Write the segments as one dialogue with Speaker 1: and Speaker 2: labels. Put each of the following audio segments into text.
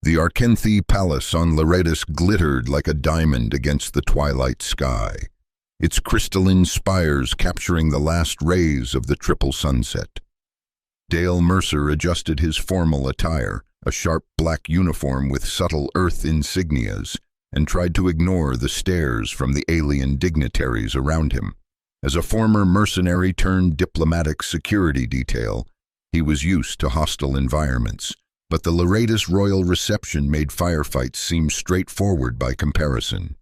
Speaker 1: The Arkenthi Palace on Loretus glittered like a diamond against the twilight sky, its crystalline spires capturing the last rays of the triple sunset. Dale Mercer adjusted his formal attire, a sharp black uniform with subtle earth insignias, and tried to ignore the stares from the alien dignitaries around him. As a former mercenary turned diplomatic security detail, he was used to hostile environments, but the Loretus royal reception made firefights seem straightforward by comparison.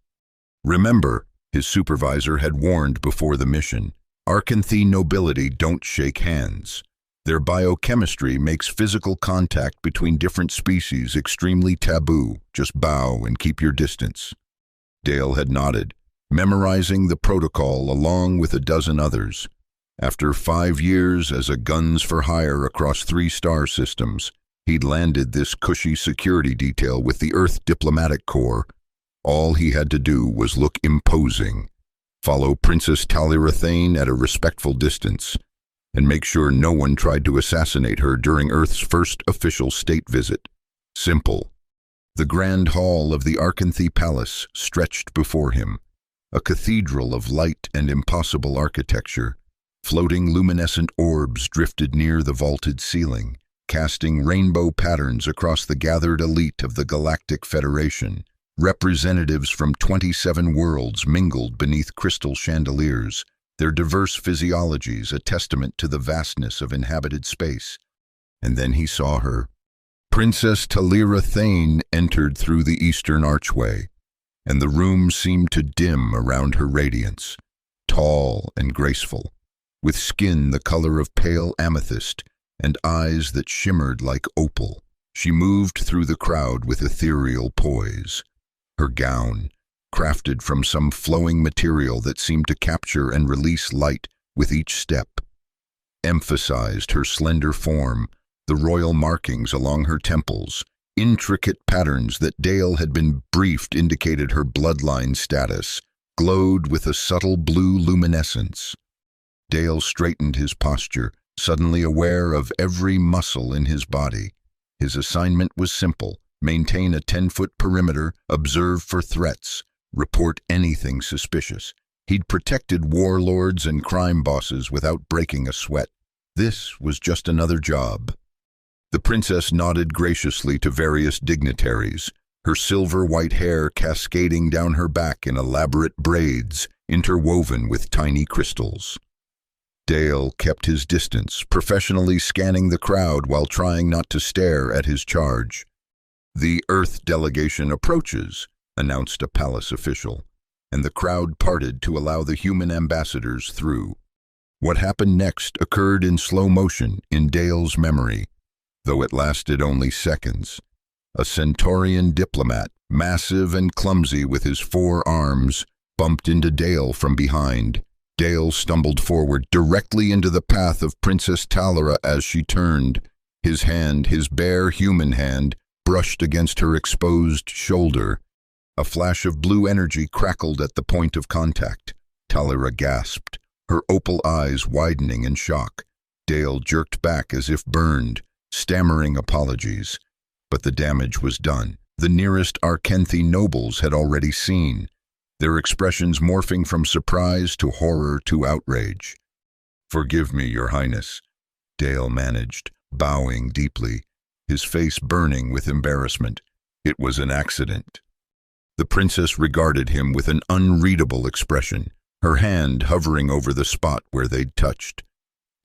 Speaker 1: Remember, his supervisor had warned before the mission, Arkenthi nobility don't shake hands. Their biochemistry makes physical contact between different species extremely taboo. Just bow and keep your distance. Dale had nodded, memorizing the protocol along with a dozen others. After 5 years as a guns for hire across 3 star systems, he'd landed this cushy security detail with the Earth Diplomatic Corps. All he had to do was look imposing, follow Princess Talira Thane at a respectful distance, and make sure no one tried to assassinate her during Earth's first official state visit. Simple. The grand hall of the Arkenthi Palace stretched before him, a cathedral of light and impossible architecture. Floating luminescent orbs drifted near the vaulted ceiling, casting rainbow patterns across the gathered elite of the Galactic Federation. Representatives from 27 worlds mingled beneath crystal chandeliers, their diverse physiologies a testament to the vastness of inhabited space. And then he saw her. Princess Talira Thane entered through the eastern archway, and the room seemed to dim around her radiance. Tall and graceful, with skin the color of pale amethyst and eyes that shimmered like opal, she moved through the crowd with ethereal poise. Her gown, crafted from some flowing material that seemed to capture and release light with each step, emphasized her slender form, the royal markings along her temples, intricate patterns that Dale had been briefed indicated her bloodline status, glowed with a subtle blue luminescence. Dale straightened his posture, suddenly aware of every muscle in his body. His assignment was simple: maintain a 10-foot perimeter, observe for threats, report anything suspicious. He'd protected warlords and crime bosses without breaking a sweat. This was just another job. The princess nodded graciously to various dignitaries, her silver-white hair cascading down her back in elaborate braids interwoven with tiny crystals. Dale kept his distance, professionally scanning the crowd while trying not to stare at his charge. "The Earth delegation approaches," announced a palace official, and the crowd parted to allow the human ambassadors through. What happened next occurred in slow motion in Dale's memory, though it lasted only seconds. A Centaurian diplomat, massive and clumsy with his 4 arms, bumped into Dale from behind. Dale stumbled forward, directly into the path of Princess Talira as she turned. His hand, his bare human hand, brushed against her exposed shoulder. A flash of blue energy crackled at the point of contact. Talira gasped, her opal eyes widening in shock. Dale jerked back as if burned, stammering apologies. But the damage was done. The nearest Arkenthi nobles had already seen, their expressions morphing from surprise to horror to outrage. "Forgive me, Your Highness," Dale managed, bowing deeply, his face burning with embarrassment. "It was an accident." The princess regarded him with an unreadable expression, her hand hovering over the spot where they'd touched.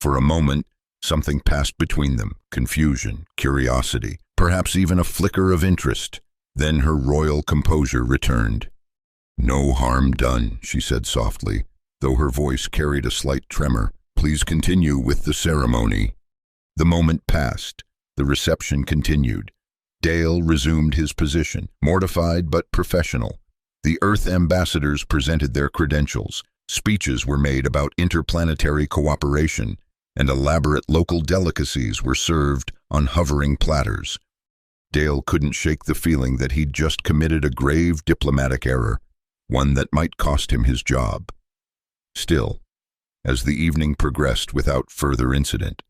Speaker 1: For a moment, something passed between them: confusion, curiosity, perhaps even a flicker of interest. Then her royal composure returned. "No harm done," she said softly, though her voice carried a slight tremor. "Please continue with the ceremony." The moment passed. The reception continued. Dale resumed his position, mortified but professional. The Earth ambassadors presented their credentials. Speeches were made about interplanetary cooperation, and elaborate local delicacies were served on hovering platters. Dale couldn't shake the feeling that he'd just committed a grave diplomatic error, one that might cost him his job. Still, as the evening progressed without further incident,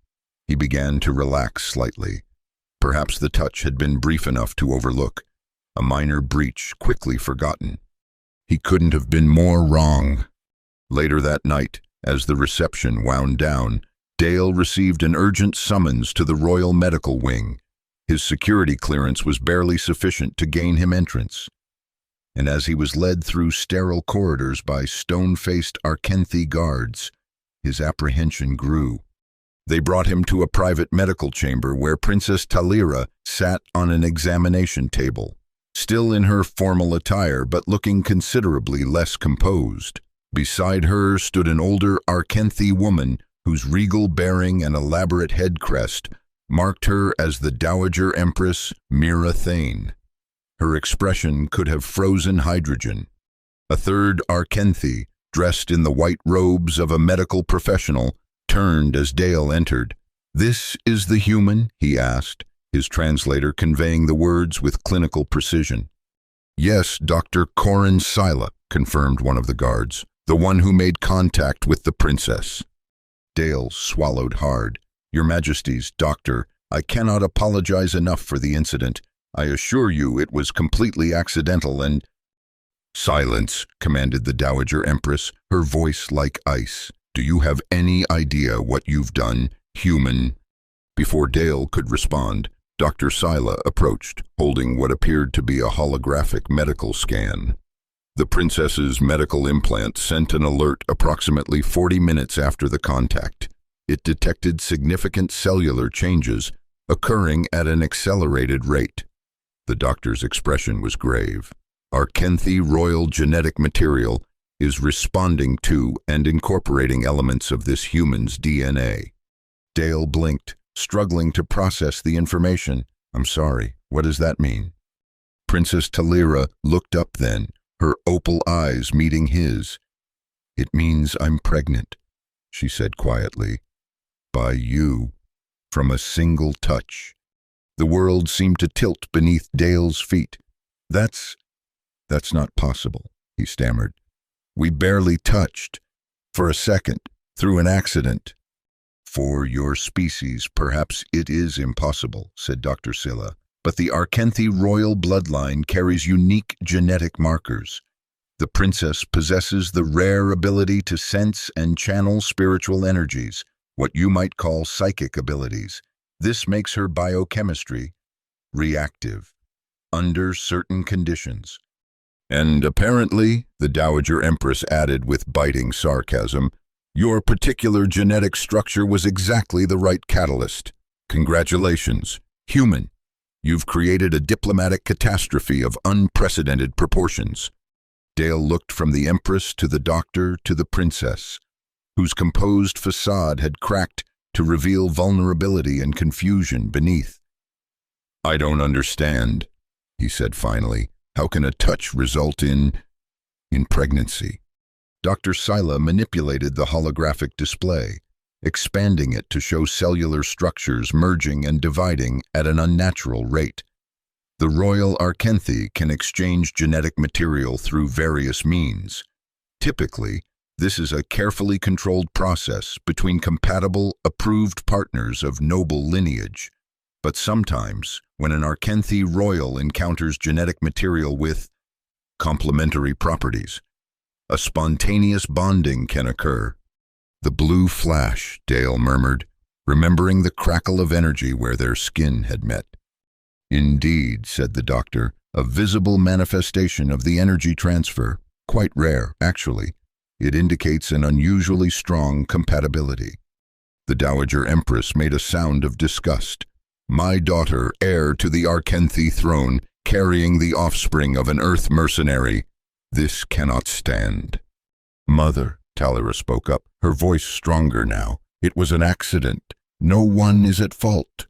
Speaker 1: he began to relax slightly. Perhaps the touch had been brief enough to overlook, a minor breach quickly forgotten. He couldn't have been more wrong. Later that night, as the reception wound down, Dale received an urgent summons to the Royal Medical Wing. His security clearance was barely sufficient to gain him entrance, and as he was led through sterile corridors by stone-faced Arkenthi guards, his apprehension grew. They brought him to a private medical chamber where Princess Talira sat on an examination table, still in her formal attire but looking considerably less composed. Beside her stood an older Arkenthi woman whose regal bearing and elaborate head crest marked her as the Dowager Empress Mira Thane. Her expression could have frozen hydrogen. A third Arkenthi, dressed in the white robes of a medical professional, turned as Dale entered. "This is the human?" he asked, his translator conveying the words with clinical precision. "Yes, Dr. Corin Sila," confirmed one of the guards, "the one who made contact with the princess." Dale swallowed hard. "Your Majesty's doctor, I cannot apologize enough for the incident. I assure you it was completely accidental and—" "Silence," commanded the Dowager Empress, her voice like ice. "Do you have any idea what you've done, human?" Before Dale could respond, Dr. Sila approached, holding what appeared to be a holographic medical scan. The princess's medical implant sent an alert approximately 40 minutes after the contact. It detected significant cellular changes occurring at an accelerated rate. The doctor's expression was grave. "Arkenthi royal genetic material is responding to and incorporating elements of this human's DNA." Dale blinked, struggling to process the information. "I'm sorry, what does that mean?" Princess Talira looked up then, her opal eyes meeting his. "It means I'm pregnant," she said quietly. "By you, from a single touch." The world seemed to tilt beneath Dale's feet. That's not possible," he stammered. "We barely touched. For a second, through an accident." "For your species, perhaps it is impossible," said Dr. Sila, "but the Arkenthi royal bloodline carries unique genetic markers. The princess possesses the rare ability to sense and channel spiritual energies, what you might call psychic abilities. This makes her biochemistry reactive, under certain conditions. And apparently," the Dowager Empress added with biting sarcasm, "your particular genetic structure was exactly the right catalyst. Congratulations, human. You've created a diplomatic catastrophe of unprecedented proportions." Dale looked from the Empress to the doctor to the princess, whose composed facade had cracked to reveal vulnerability and confusion beneath. "I don't understand," he said finally. "How can a touch result in pregnancy?" Dr. Sila manipulated the holographic display, expanding it to show cellular structures merging and dividing at an unnatural rate. The royal Arkenthi can exchange genetic material through various means. Typically, this is a carefully controlled process between compatible, approved partners of noble lineage. But sometimes, when an Arkenthi royal encounters genetic material with complementary properties, a spontaneous bonding can occur. "The blue flash," Dale murmured, remembering the crackle of energy where their skin had met. "Indeed," said the doctor, "a visible manifestation of the energy transfer. Quite rare, actually. It indicates an unusually strong compatibility." The Dowager Empress made a sound of disgust. "My daughter, heir to the Arkenthi throne, carrying the offspring of an Earth mercenary. This cannot stand." "Mother," Talira spoke up, her voice stronger now, "it was an accident. No one is at fault."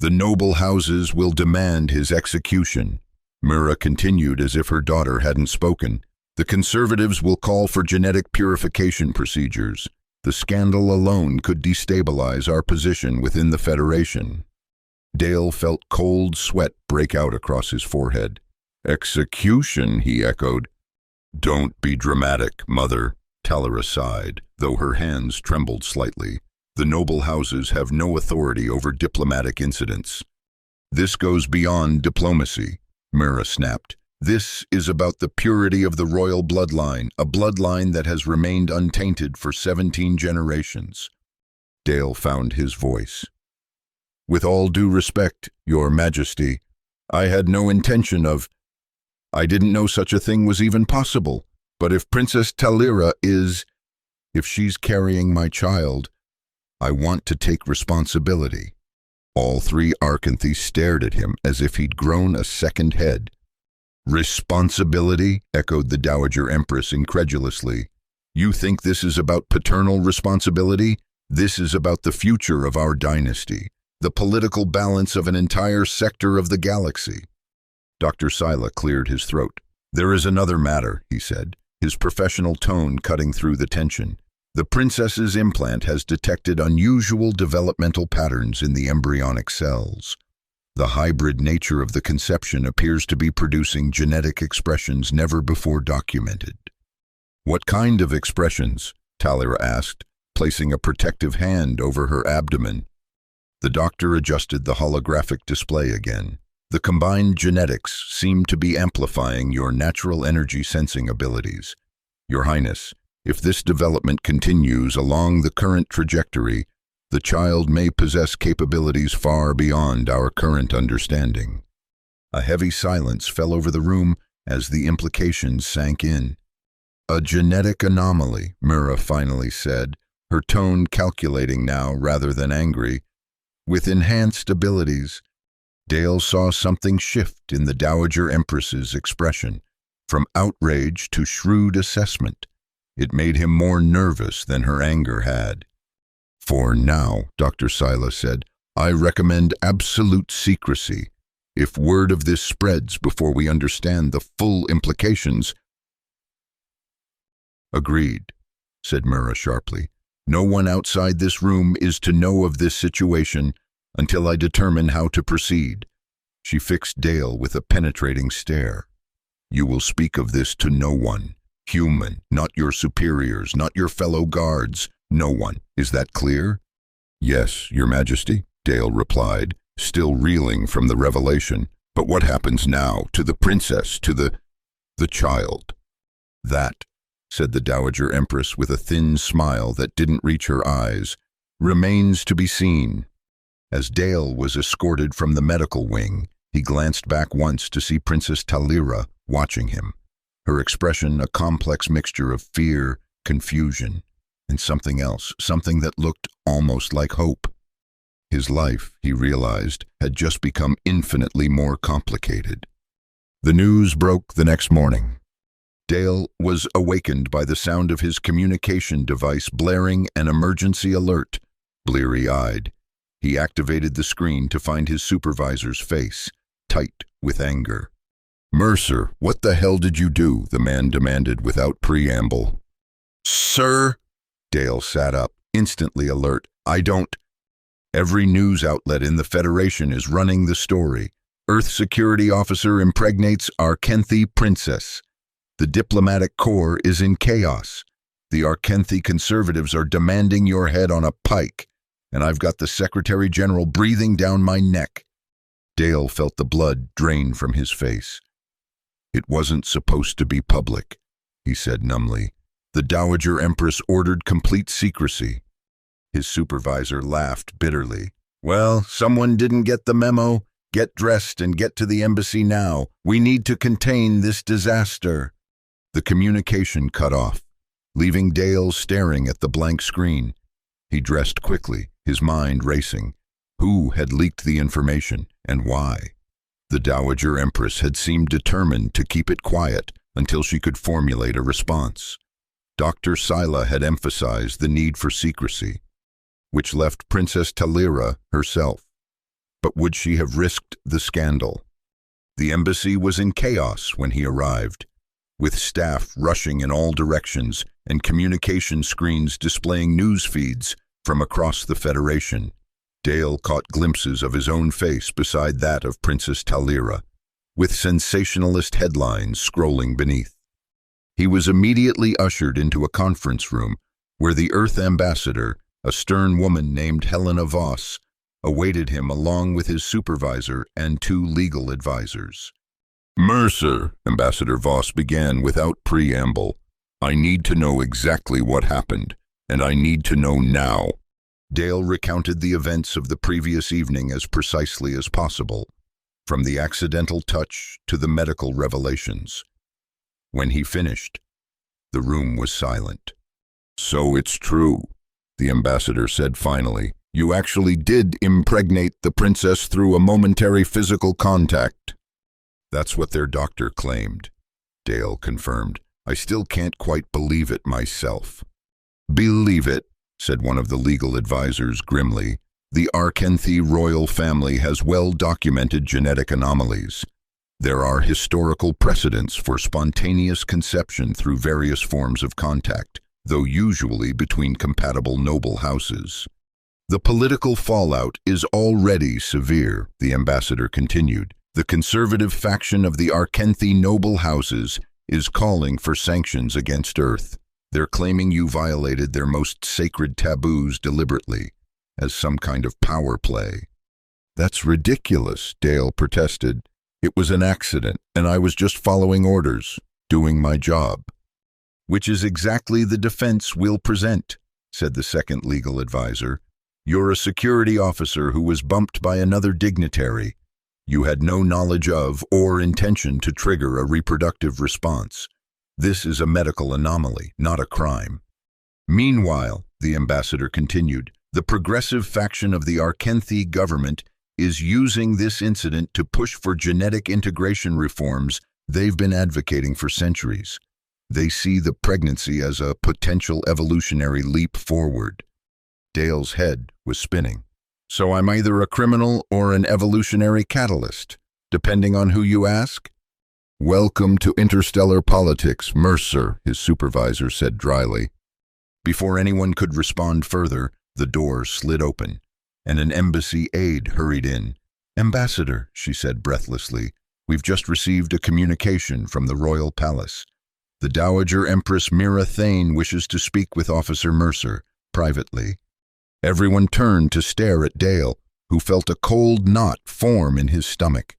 Speaker 1: "The noble houses will demand his execution," Mira continued as if her daughter hadn't spoken. "The conservatives will call for genetic purification procedures. The scandal alone could destabilize our position within the Federation." Dale felt cold sweat break out across his forehead. "Execution," he echoed. "Don't be dramatic, Mother," Talira sighed, though her hands trembled slightly. "The noble houses have no authority over diplomatic incidents. This goes beyond diplomacy, Mira snapped. This is about the purity of the royal bloodline, a bloodline that has remained untainted for 17 generations. Dale found his voice. With all due respect, Your Majesty, I had no intention of... I didn't know such a thing was even possible. But if Princess Talira is... if she's carrying my child, I want to take responsibility. All three Arkanthi stared at him as if he'd grown a second head. Responsibility? Echoed the Dowager Empress incredulously. You think this is about paternal responsibility? This is about the future of our dynasty, the political balance of an entire sector of the galaxy. Dr. Sila cleared his throat. There is another matter, he said, his professional tone cutting through the tension. The princess's implant has detected unusual developmental patterns in the embryonic cells. The hybrid nature of the conception appears to be producing genetic expressions never before documented. What kind of expressions? Talira asked, placing a protective hand over her abdomen. The doctor adjusted the holographic display again. The combined genetics seem to be amplifying your natural energy sensing abilities. Your Highness, if this development continues along the current trajectory, the child may possess capabilities far beyond our current understanding. A heavy silence fell over the room as the implications sank in. A genetic anomaly, Mira finally said, her tone calculating now rather than angry. With enhanced abilities, Dale saw something shift in the Dowager Empress's expression, from outrage to shrewd assessment. It made him more nervous than her anger had. For now, Dr. Sila said, I recommend absolute secrecy. If word of this spreads before we understand the full implications... Agreed, said Mira sharply. No one outside this room is to know of this situation until I determine how to proceed. She fixed Dale with a penetrating stare. You will speak of this to no one. Human, not your superiors, not your fellow guards. No one. Is that clear? Yes, Your Majesty, Dale replied, still reeling from the revelation. But what happens now to the princess, to the child? That, said the Dowager Empress with a thin smile that didn't reach her eyes, remains to be seen. As Dale was escorted from the medical wing, he glanced back once to see Princess Talira watching him, her expression a complex mixture of fear, confusion, and something else, something that looked almost like hope. His life, he realized, had just become infinitely more complicated. The news broke the next morning. Dale was awakened by the sound of his communication device blaring an emergency alert. Bleary-eyed, he activated the screen to find his supervisor's face, tight with anger. Mercer, what the hell did you do? The man demanded without preamble. Sir? Dale sat up, instantly alert. I don't... Every news outlet in the Federation is running the story. Earth security officer impregnates Arkanthi princess. The diplomatic corps is in chaos. The Arkanthi conservatives are demanding your head on a pike, and I've got the Secretary General breathing down my neck. Dale felt the blood drain from his face. It wasn't supposed to be public, he said numbly. The Dowager Empress ordered complete secrecy. His supervisor laughed bitterly. Well, someone didn't get the memo. Get dressed and get to the embassy now. We need to contain this disaster. The communication cut off, leaving Dale staring at the blank screen. He dressed quickly, his mind racing. Who had leaked the information, and why? The Dowager Empress had seemed determined to keep it quiet until she could formulate a response. Dr. Sila had emphasized the need for secrecy, which left Princess Talira herself. But would she have risked the scandal? The embassy was in chaos when he arrived, with staff rushing in all directions and communication screens displaying news feeds from across the Federation. Dale caught glimpses of his own face beside that of Princess Talira, with sensationalist headlines scrolling beneath. He was immediately ushered into a conference room where the Earth ambassador, a stern woman named Helena Voss, awaited him along with his supervisor and 2 legal advisors. "Mercer," Ambassador Voss began without preamble, "I need to know exactly what happened, and I need to know now." Dale recounted the events of the previous evening as precisely as possible, from the accidental touch to the medical revelations. When he finished, the room was silent. "So it's true," the ambassador said finally. "You actually did impregnate the princess through a momentary physical contact." "That's what their doctor claimed," Dale confirmed. "I still can't quite believe it myself." "Believe it," said one of the legal advisors grimly. "The Arkenthi royal family has well-documented genetic anomalies. There are historical precedents for spontaneous conception through various forms of contact, though usually between compatible noble houses. The political fallout is already severe," the ambassador continued. "The conservative faction of the Arkenthi noble houses is calling for sanctions against Earth. They're claiming you violated their most sacred taboos deliberately, as some kind of power play." "That's ridiculous," Dale protested. "It was an accident, and I was just following orders, doing my job." "Which is exactly the defense we'll present," said the second legal advisor. "You're a security officer who was bumped by another dignitary. You had no knowledge of or intention to trigger a reproductive response. This is a medical anomaly, not a crime." "Meanwhile," the ambassador continued, "the progressive faction of the Arkenthi government is using this incident to push for genetic integration reforms they've been advocating for centuries. They see the pregnancy as a potential evolutionary leap forward." Dale's head was spinning. "So I'm either a criminal or an evolutionary catalyst, depending on who you ask?" "Welcome to interstellar politics, Mercer," his supervisor said dryly. Before anyone could respond further, the door slid open, and an embassy aide hurried in. "Ambassador," she said breathlessly, "we've just received a communication from the royal palace. The Dowager Empress Mira Thane wishes to speak with Officer Mercer, privately." Everyone turned to stare at Dale, who felt a cold knot form in his stomach.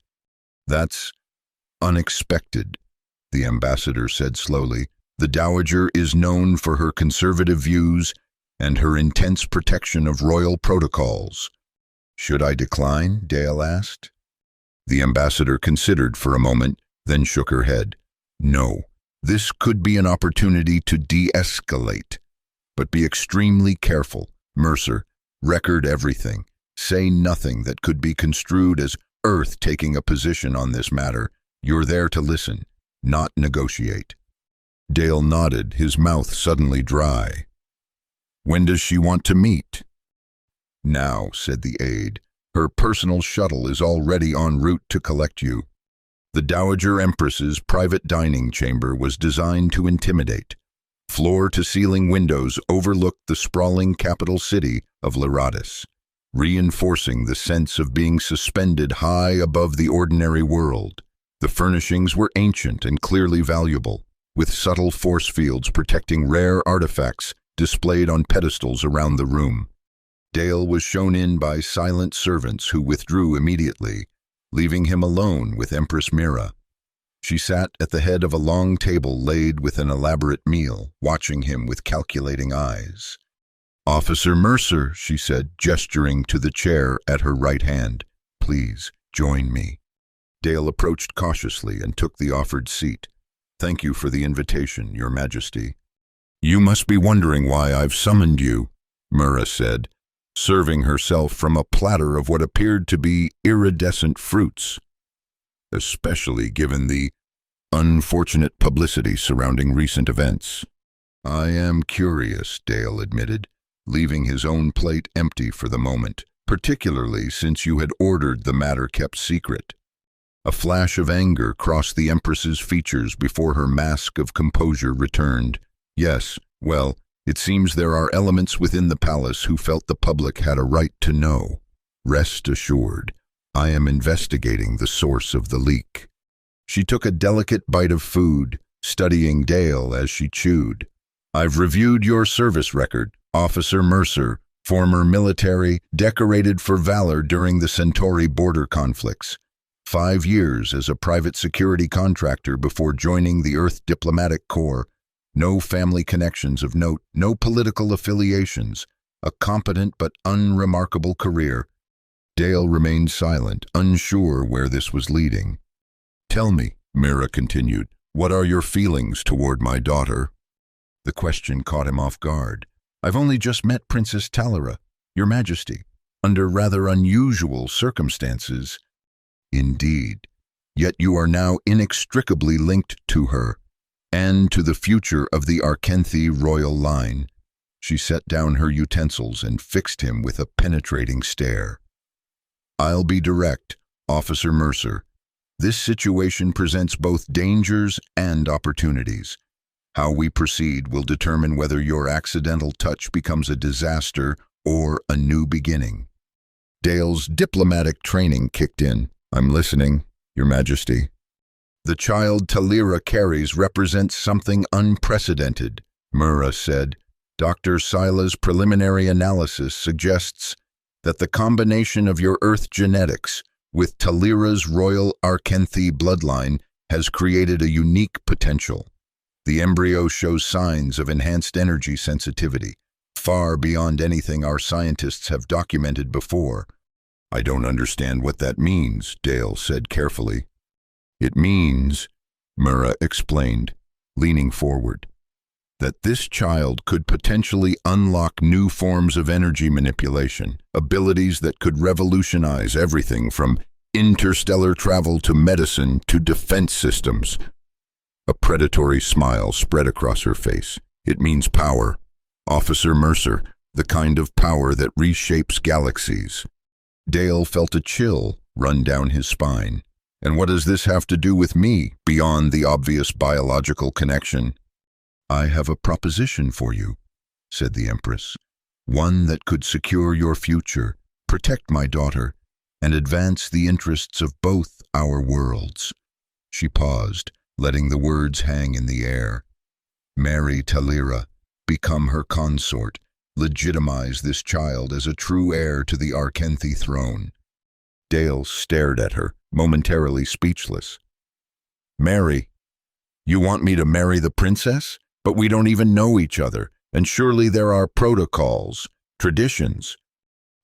Speaker 1: "That's unexpected," the ambassador said slowly. "The Dowager is known for her conservative views and her intense protection of royal protocols." "Should I decline?" Dale asked. The ambassador considered for a moment, then shook her head. "No, this could be an opportunity to de-escalate. But be extremely careful. Mercer, record everything. Say nothing that could be construed as Earth taking a position on this matter. You're there to listen, not negotiate." Dale nodded, his mouth suddenly dry. "When does she want to meet?" "Now," said the aide. "Her personal shuttle is already en route to collect you." The Dowager Empress's private dining chamber was designed to intimidate. Floor-to-ceiling windows overlooked the sprawling capital city of Leratis, reinforcing the sense of being suspended high above the ordinary world. The furnishings were ancient and clearly valuable, with subtle force fields protecting rare artifacts displayed on pedestals around the room. Dale was shown in by silent servants who withdrew immediately, leaving him alone with Empress Mira. She sat at the head of a long table laid with an elaborate meal, watching him with calculating eyes. "Officer Mercer," she said, gesturing to the chair at her right hand. "Please, join me." Dale approached cautiously and took the offered seat. "Thank you for the invitation, Your Majesty." "You must be wondering why I've summoned you," Mira said, serving herself from a platter of what appeared to be iridescent fruits. "Especially given the unfortunate publicity surrounding recent events." "I am curious," Dale admitted, leaving his own plate empty for the moment, "particularly since you had ordered the matter kept secret." A flash of anger crossed the Empress's features before her mask of composure returned. "Yes, well, it seems there are elements within the palace who felt the public had a right to know. Rest assured, I am investigating the source of the leak." She took a delicate bite of food, studying Dale as she chewed. "I've reviewed your service record, Officer Mercer," Former military, decorated for valor during the Centauri border conflicts. 5 years as a private security contractor before joining the Earth Diplomatic Corps. No family connections of note, no political affiliations. A competent but unremarkable career. Dale remained silent, unsure where this was leading. "Tell me," Mira continued, "what are your feelings toward my daughter?" The question caught him off guard. "I've only just met Princess Talira, Your Majesty, under rather unusual circumstances." "Indeed. Yet you are now inextricably linked to her, and to the future of the Arkenthi royal line." She set down her utensils and fixed him with a penetrating stare. "I'll be direct, Officer Mercer. This situation presents both dangers and opportunities. How we proceed will determine whether your accidental touch becomes a disaster or a new beginning." Dale's diplomatic training kicked in. "I'm listening, Your Majesty." "The child Talira carries represents something unprecedented," Mura said. "Dr. Sila's preliminary analysis suggests that the combination of your Earth genetics with Talira's royal Arkenthi bloodline has created a unique potential. The embryo shows signs of enhanced energy sensitivity, far beyond anything our scientists have documented before." "I don't understand what that means," Dale said carefully. "It means," Mura explained, leaning forward, "that this child could potentially unlock new forms of energy manipulation, abilities that could revolutionize everything from interstellar travel to medicine to defense systems." A predatory smile spread across her face. "It means power, Officer Mercer, the kind of power that reshapes galaxies." Dale felt a chill run down his spine. "And what does this have to do with me, beyond the obvious biological connection?" "I have a proposition for you," said the Empress. "One that could secure your future, protect my daughter, and advance the interests of both our worlds." She paused, letting the words hang in the air. "Marry Talira, become her consort, legitimize this child as a true heir to the Arkenthi throne." Dale stared at her, momentarily speechless. "Marry? You want me to marry the princess? But we don't even know each other, and surely there are protocols, traditions."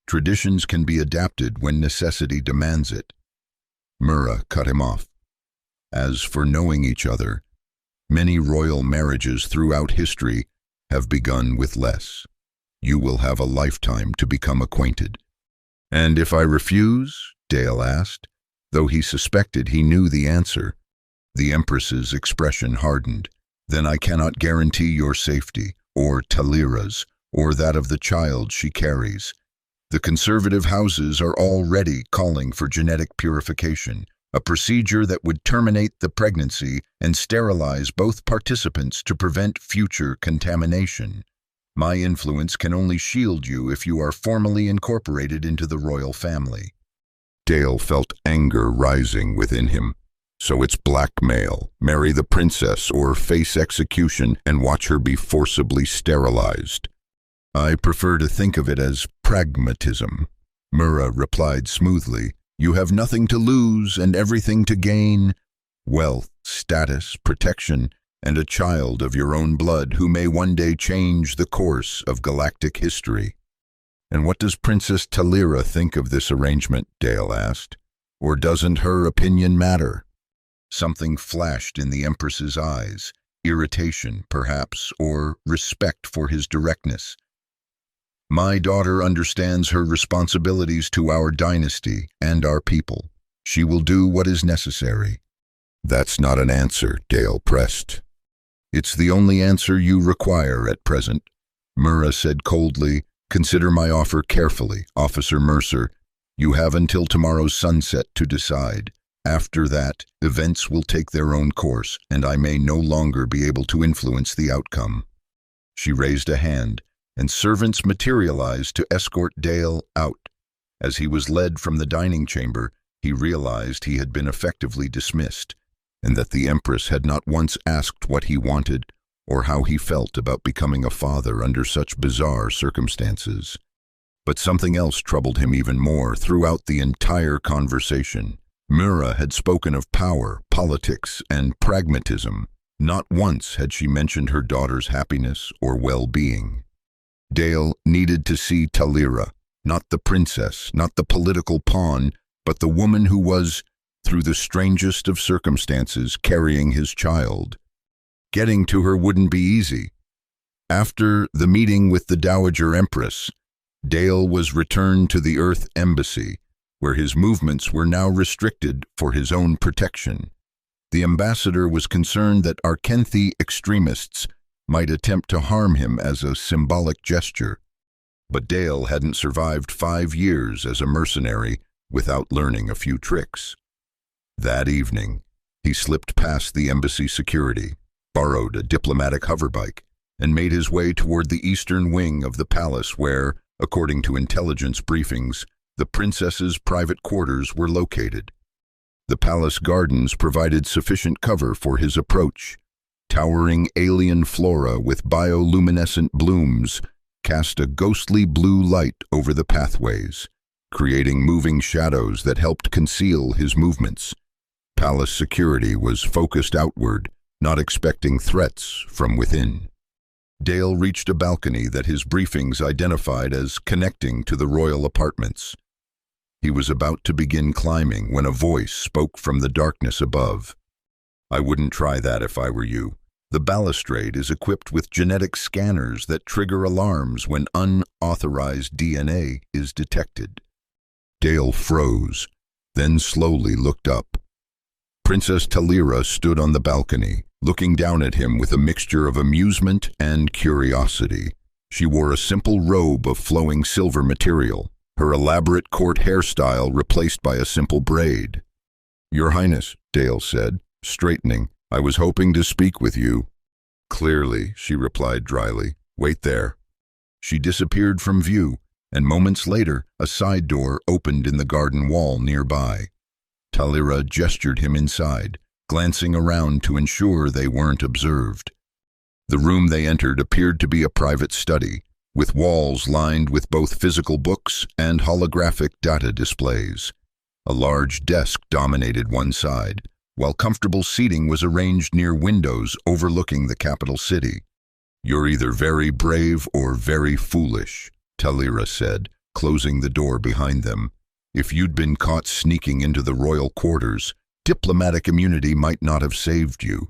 Speaker 1: "Traditions can be adapted when necessity demands it." Mura cut him off. "As for knowing each other, many royal marriages throughout history have begun with less. You will have a lifetime to become acquainted." "And if I refuse?" Dale asked, though he suspected he knew the answer. The Empress's expression hardened. "Then I cannot guarantee your safety, or Talira's, or that of the child she carries. The conservative houses are already calling for genetic purification, a procedure that would terminate the pregnancy and sterilize both participants to prevent future contamination. My influence can only shield you if you are formally incorporated into the royal family." Dale felt anger rising within him. "So it's blackmail, marry the princess or face execution and watch her be forcibly sterilized." "I prefer to think of it as pragmatism," Mura replied smoothly. "You have nothing to lose and everything to gain. Wealth, status, protection, and a child of your own blood who may one day change the course of galactic history." "And what does Princess Talira think of this arrangement?" Dale asked. "Or doesn't her opinion matter?" Something flashed in the Empress's eyes, irritation, perhaps, or respect for his directness. "My daughter understands her responsibilities to our dynasty and our people. She will do what is necessary." "That's not an answer," Dale pressed. "It's the only answer you require at present," Mura said coldly. "Consider my offer carefully, Officer Mercer. You have until tomorrow's sunset to decide. After that, events will take their own course, and I may no longer be able to influence the outcome." She raised a hand, and servants materialized to escort Dale out. As he was led from the dining chamber, he realized he had been effectively dismissed, and that the Empress had not once asked what he wanted or how he felt about becoming a father under such bizarre circumstances. But something else troubled him even more throughout the entire conversation. Mira had spoken of power, politics, and pragmatism. Not once had she mentioned her daughter's happiness or well-being. Dale needed to see Talira, not the princess, not the political pawn, but the woman who was, through the strangest of circumstances, carrying his child. Getting to her wouldn't be easy. After the meeting with the Dowager Empress, Dale was returned to the Earth Embassy, where his movements were now restricted for his own protection. The ambassador was concerned that Arkenthi extremists might attempt to harm him as a symbolic gesture, but Dale hadn't survived 5 years as a mercenary without learning a few tricks. That evening, he slipped past the embassy security, borrowed a diplomatic hoverbike, and made his way toward the eastern wing of the palace where, according to intelligence briefings, the princess's private quarters were located. The palace gardens provided sufficient cover for his approach. Towering alien flora with bioluminescent blooms cast a ghostly blue light over the pathways, creating moving shadows that helped conceal his movements. Palace security was focused outward, not expecting threats from within. Dale reached a balcony that his briefings identified as connecting to the royal apartments. He was about to begin climbing when a voice spoke from the darkness above. "I wouldn't try that if I were you. The balustrade is equipped with genetic scanners that trigger alarms when unauthorized DNA is detected." Dale froze, then slowly looked up. Princess Talira stood on the balcony, looking down at him with a mixture of amusement and curiosity. She wore a simple robe of flowing silver material, her elaborate court hairstyle replaced by a simple braid. "Your Highness," Dale said, straightening, "I was hoping to speak with you." "Clearly," she replied dryly. "Wait there." She disappeared from view, and moments later, a side door opened in the garden wall nearby. Talira gestured him inside, glancing around to ensure they weren't observed. The room they entered appeared to be a private study, with walls lined with both physical books and holographic data displays. A large desk dominated one side, while comfortable seating was arranged near windows overlooking the capital city. "You're either very brave or very foolish," Talira said, closing the door behind them. "If you'd been caught sneaking into the royal quarters, diplomatic immunity might not have saved you."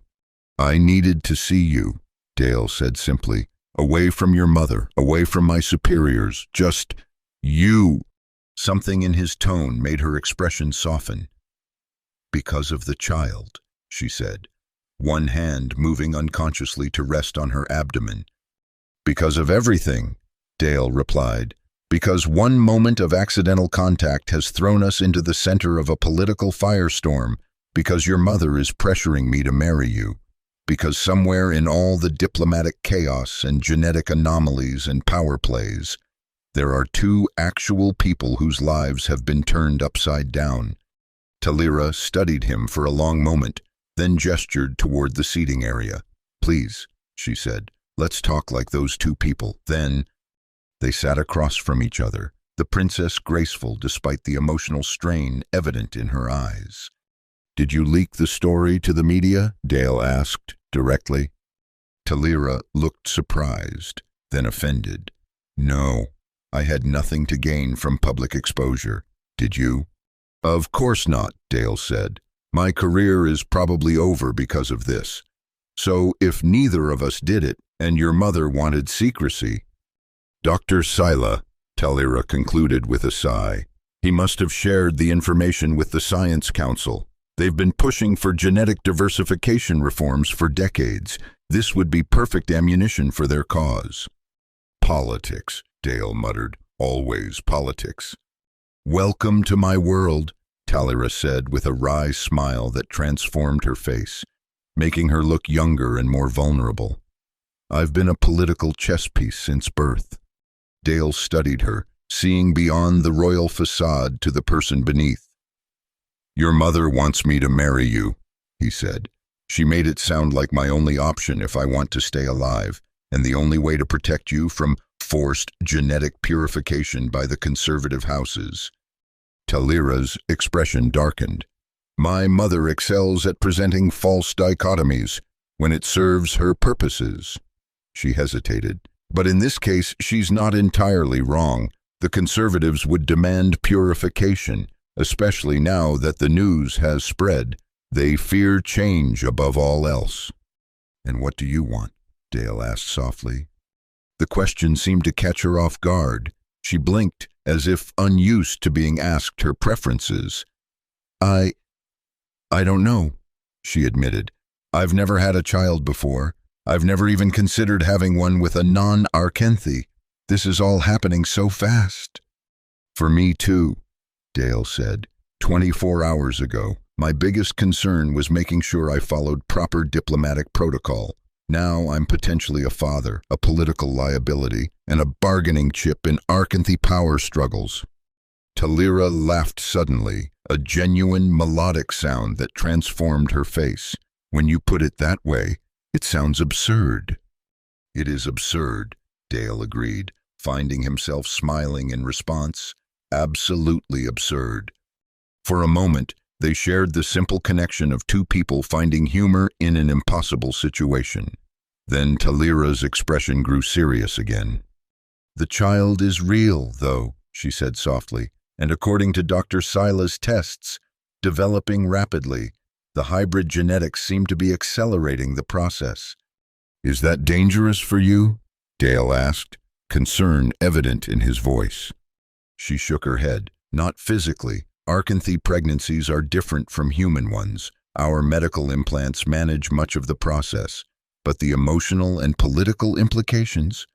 Speaker 1: "I needed to see you," Dale said simply. "Away from your mother, away from my superiors, just you." Something in his tone made her expression soften. "Because of the child," she said, one hand moving unconsciously to rest on her abdomen. "Because of everything," Dale replied. "Because one moment of accidental contact has thrown us into the center of a political firestorm, because your mother is pressuring me to marry you, because somewhere in all the diplomatic chaos and genetic anomalies and power plays, there are 2 actual people whose lives have been turned upside down." Talira studied him for a long moment, then gestured toward the seating area. "Please," she said, "let's talk like those 2 people." Then they sat across from each other, the princess graceful despite the emotional strain evident in her eyes. "Did you leak the story to the media?" Dale asked directly. Talira looked surprised, then offended. "No, I had nothing to gain from public exposure. Did you?" "Of course not," Dale said. "My career is probably over because of this. So if neither of us did it, and your mother wanted secrecy—" "Dr. Sila," Talira concluded with a sigh. "He must have shared the information with the Science Council. They've been pushing for genetic diversification reforms for decades. This would be perfect ammunition for their cause." "Politics," Dale muttered. "Always politics." "Welcome to my world," Talira said with a wry smile that transformed her face, making her look younger and more vulnerable. "I've been a political chess piece since birth." Dale studied her, seeing beyond the royal facade to the person beneath. "Your mother wants me to marry you," he said. "She made it sound like my only option if I want to stay alive, and the only way to protect you from forced genetic purification by the conservative houses. Talira's expression darkened. My mother excels at presenting false dichotomies when it serves her purposes. She hesitated. But in this case, she's not entirely wrong. The conservatives would demand purification, especially now that the news has spread. They fear change above all else. And what do you want? Dale asked softly. The question seemed to catch her off guard. She blinked, as if unused to being asked her preferences. I don't know, she admitted. I've never had a child before. I've never even considered having one with a non-Arkenthi. This is all happening so fast. For me too, Dale said. 24 hours ago, my biggest concern was making sure I followed proper diplomatic protocol. Now I'm potentially a father, a political liability, and a bargaining chip in Arkenthi power struggles. Talira laughed suddenly, a genuine melodic sound that transformed her face. When you put it that way, it sounds absurd. It is absurd, Dale agreed, finding himself smiling in response. Absolutely absurd. For a moment, they shared the simple connection of two people finding humor in an impossible situation. Then Talira's expression grew serious again. The child is real, though, she said softly, and according to Dr. Sila's tests, developing rapidly. The hybrid genetics seem to be accelerating the process. Is that dangerous for you? Dale asked, concern evident in his voice. She shook her head. Not physically. Arkenthi pregnancies are different from human ones. Our medical implants manage much of the process, but the emotional and political implications?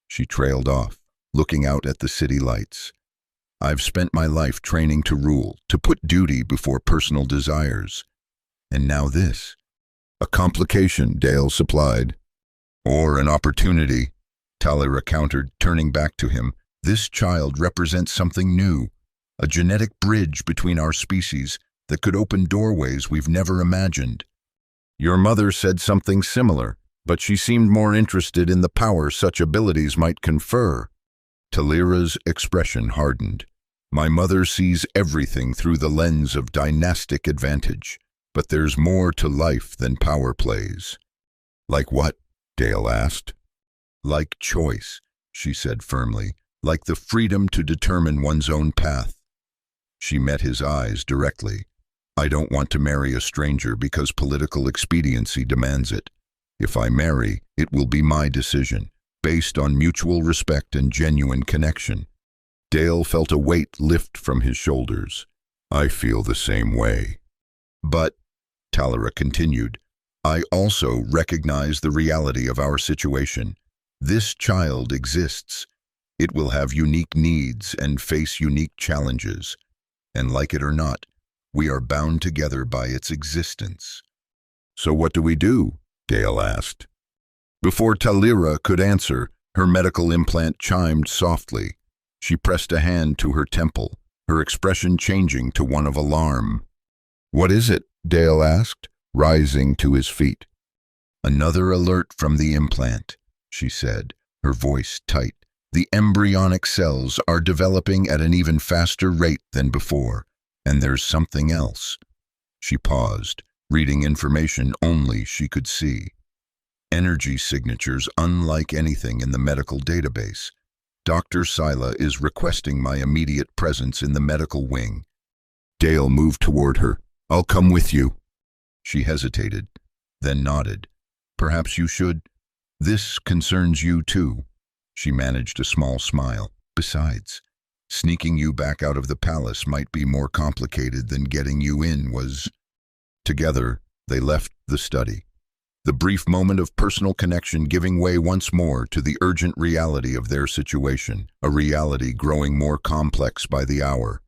Speaker 1: She trailed off, looking out at the city lights. I've spent my life training to rule, to put duty before personal desires. And now this. A complication, Dale supplied. Or an opportunity, Talira countered, turning back to him. This child represents something new, a genetic bridge between our species that could open doorways we've never imagined. Your mother said something similar, but she seemed more interested in the power such abilities might confer. Talira's expression hardened. My mother sees everything through the lens of dynastic advantage. But there's more to life than power plays. Like what? Dale asked. Like choice, she said firmly, like the freedom to determine one's own path. She met his eyes directly. I don't want to marry a stranger because political expediency demands it. If I marry, it will be my decision, based on mutual respect and genuine connection. Dale felt a weight lift from his shoulders. I feel the same way. But, Talira continued, I also recognize the reality of our situation. This child exists. It will have unique needs and face unique challenges. And like it or not, we are bound together by its existence. So what do we do? Dale asked. Before Talira could answer, her medical implant chimed softly. She pressed a hand to her temple, her expression changing to one of alarm. What is it? Dale asked, rising to his feet. Another alert from the implant, she said, her voice tight. The embryonic cells are developing at an even faster rate than before, and there's something else. She paused, reading information only she could see. Energy signatures unlike anything in the medical database. Dr. Sila is requesting my immediate presence in the medical wing. Dale moved toward her. I'll come with you. She hesitated, then nodded. Perhaps you should. This concerns you too. She managed a small smile. Besides, sneaking you back out of the palace might be more complicated than getting you in was. Together, they left the study. The brief moment of personal connection giving way once more to the urgent reality of their situation, a reality growing more complex by the hour.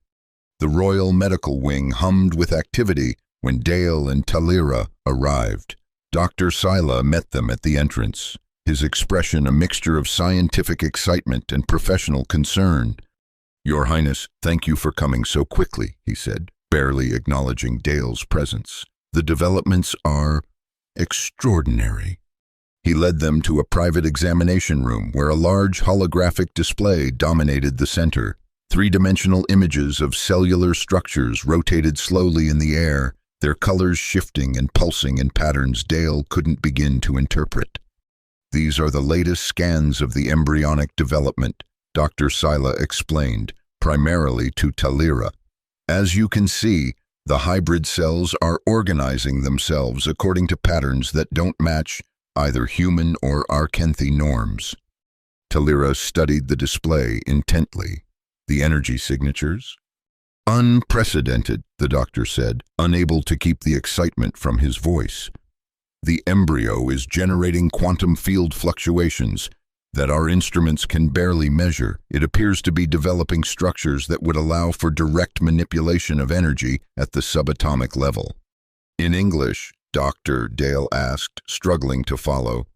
Speaker 1: The Royal Medical Wing hummed with activity when Dale and Talira arrived. Dr. Sila met them at the entrance, his expression a mixture of scientific excitement and professional concern. Your Highness, thank you for coming so quickly, he said, barely acknowledging Dale's presence. The developments are extraordinary. He led them to a private examination room where a large holographic display dominated the center. Three-dimensional images of cellular structures rotated slowly in the air, their colors shifting and pulsing in patterns Dale couldn't begin to interpret. "These are the latest scans of the embryonic development," Dr. Sila explained, primarily to Talira. "As you can see, the hybrid cells are organizing themselves according to patterns that don't match either human or Arkenthi norms." Talira studied the display intently. "The energy signatures?" "Unprecedented," the doctor said, unable to keep the excitement from his voice. "The embryo is generating quantum field fluctuations that our instruments can barely measure. It appears to be developing structures that would allow for direct manipulation of energy at the subatomic level." "In English?" Dr. Dale asked, struggling to follow.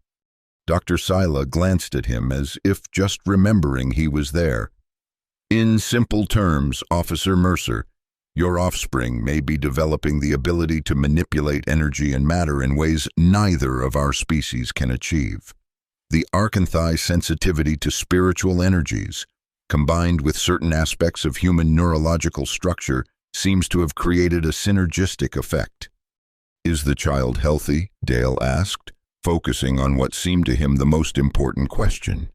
Speaker 1: Dr. Sila glanced at him as if just remembering he was there. "In simple terms, Officer Mercer, your offspring may be developing the ability to manipulate energy and matter in ways neither of our species can achieve. The Arkenthi sensitivity to spiritual energies, combined with certain aspects of human neurological structure, seems to have created a synergistic effect." "Is the child healthy?" Dale asked, focusing on what seemed to him the most important question.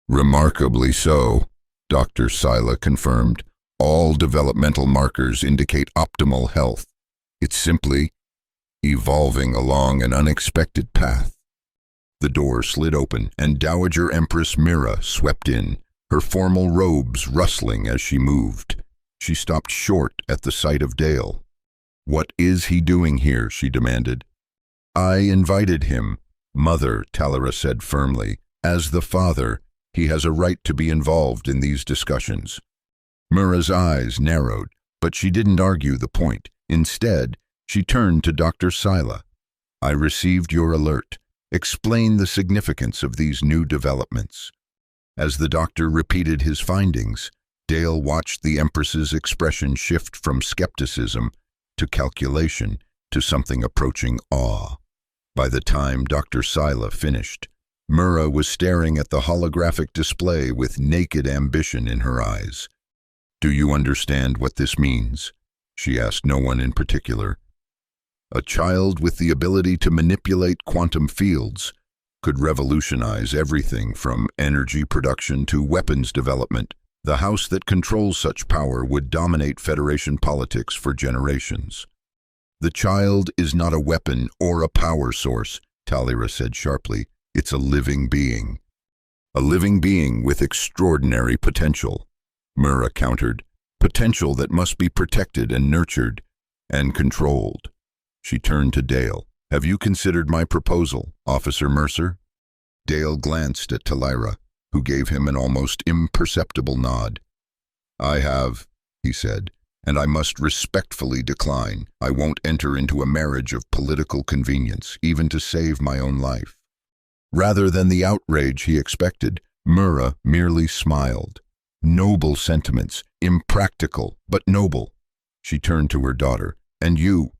Speaker 1: "Remarkably so," Dr. Sila confirmed. "All developmental markers indicate optimal health. It's simply evolving along an unexpected path." The door slid open, and Dowager Empress Mira swept in, her formal robes rustling as she moved. She stopped short at the sight of Dale. "What is he doing here?" she demanded. "I invited him, Mother," Talira said firmly. "As the father, he has a right to be involved in these discussions." Mira's eyes narrowed, but she didn't argue the point. Instead, she turned to Dr. Sila. "I received your alert. Explain the significance of these new developments." As the doctor repeated his findings, Dale watched the Empress's expression shift from skepticism to calculation to something approaching awe. By the time Dr. Sila finished, Mira was staring at the holographic display with naked ambition in her eyes. "Do you understand what this means?" she asked no one in particular. "A child with the ability to manipulate quantum fields could revolutionize everything from energy production to weapons development. The house that controls such power would dominate Federation politics for generations." "The child is not a weapon or a power source," Talira said sharply. "It's a living being." "A living being with extraordinary potential," Mira countered. "Potential that must be protected and nurtured and controlled." She turned to Dale. "Have you considered my proposal, Officer Mercer?" Dale glanced at Talira, who gave him an almost imperceptible nod. "I have," he said, "and I must respectfully decline. I won't enter into a marriage of political convenience, even to save my own life." Rather than the outrage he expected, Mira merely smiled. "Noble sentiments, impractical, but noble." She turned to her daughter. "And you,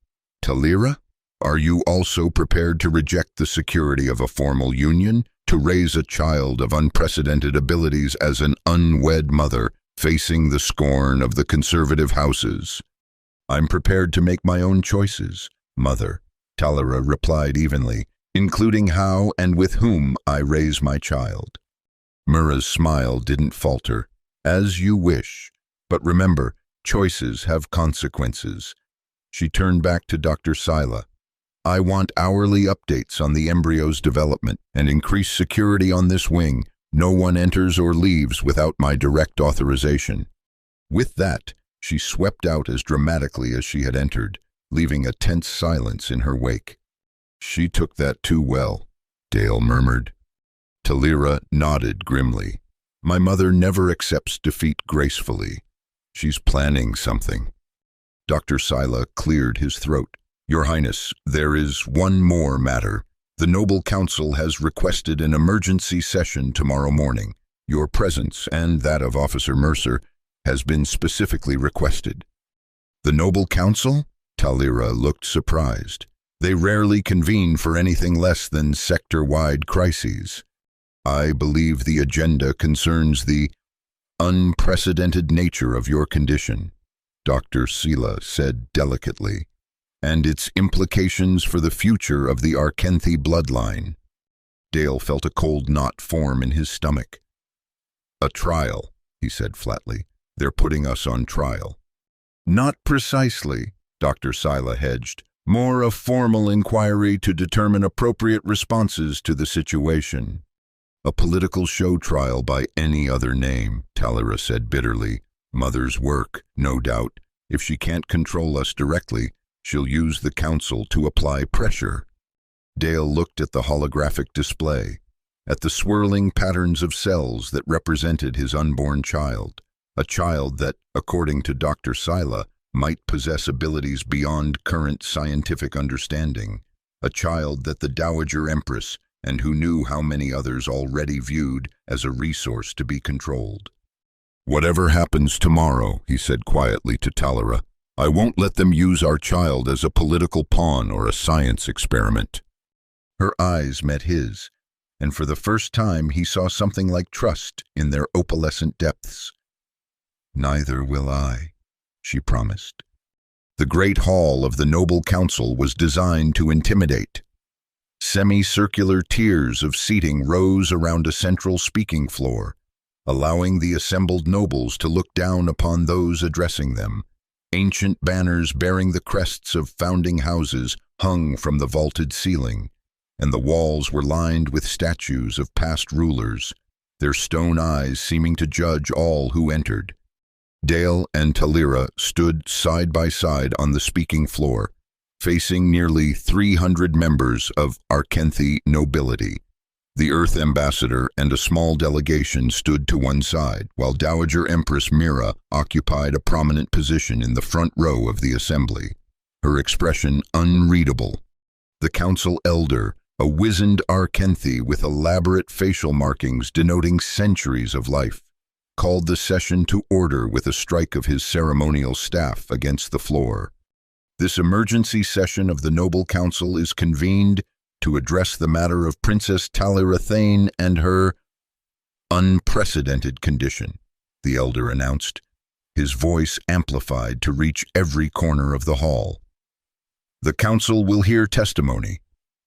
Speaker 1: Talira? Are you also prepared to reject the security of a formal union, to raise a child of unprecedented abilities as an unwed mother, facing the scorn of the conservative houses?" "I'm prepared to make my own choices, Mother," Talira replied evenly, "including how and with whom I raise my child." Mira's smile didn't falter. "As you wish. But remember, choices have consequences." She turned back to Dr. Sila. "I want hourly updates on the embryo's development and increased security on this wing. No one enters or leaves without my direct authorization." With that, she swept out as dramatically as she had entered, leaving a tense silence in her wake. "She took that too well," Dale murmured. Talira nodded grimly. "My mother never accepts defeat gracefully. She's planning something." Dr. Sila cleared his throat. "Your Highness, there is one more matter. The Noble Council has requested an emergency session tomorrow morning. Your presence, and that of Officer Mercer, has been specifically requested." "The Noble Council?" Talira looked surprised. They rarely convene for anything less than sector-wide crises. I believe the agenda concerns the unprecedented nature of your condition, Dr. Sela said delicately, and its implications for the future of the Arkenthi bloodline. Dale felt a cold knot form in his stomach. A trial, he said flatly. They're putting us on trial. Not precisely, Dr. Sela hedged. More a formal inquiry to determine appropriate responses to the situation. A political show trial by any other name, Talira said bitterly. Mother's work, no doubt. If she can't control us directly, she'll use the council to apply pressure. Dale looked at the holographic display, at the swirling patterns of cells that represented his unborn child, a child that, according to Dr. Sela, might possess abilities beyond current scientific understanding, a child that the Dowager Empress and who knew how many others already viewed as a resource to be controlled. Whatever happens tomorrow, he said quietly to Talira, I won't let them use our child as a political pawn or a science experiment. Her eyes met his, and for the first time he saw something like trust in their opalescent depths. Neither will I, she promised. The great hall of the Noble Council was designed to intimidate. Semicircular tiers of seating rose around a central speaking floor, allowing the assembled nobles to look down upon those addressing them. Ancient banners bearing the crests of founding houses hung from the vaulted ceiling, and the walls were lined with statues of past rulers, their stone eyes seeming to judge all who entered. Dale and Talira stood side by side on the speaking floor, facing nearly 300 members of Arkenthi nobility. The Earth Ambassador and a small delegation stood to one side, while Dowager Empress Mira occupied a prominent position in the front row of the assembly, her expression unreadable. The council elder, a wizened Arkenthi with elaborate facial markings denoting centuries of life, called the session to order with a strike of his ceremonial staff against the floor. This emergency session of the Noble Council is convened to address the matter of Princess Talira Thane and her unprecedented condition, the elder announced, his voice amplified to reach every corner of the hall. The council will hear testimony,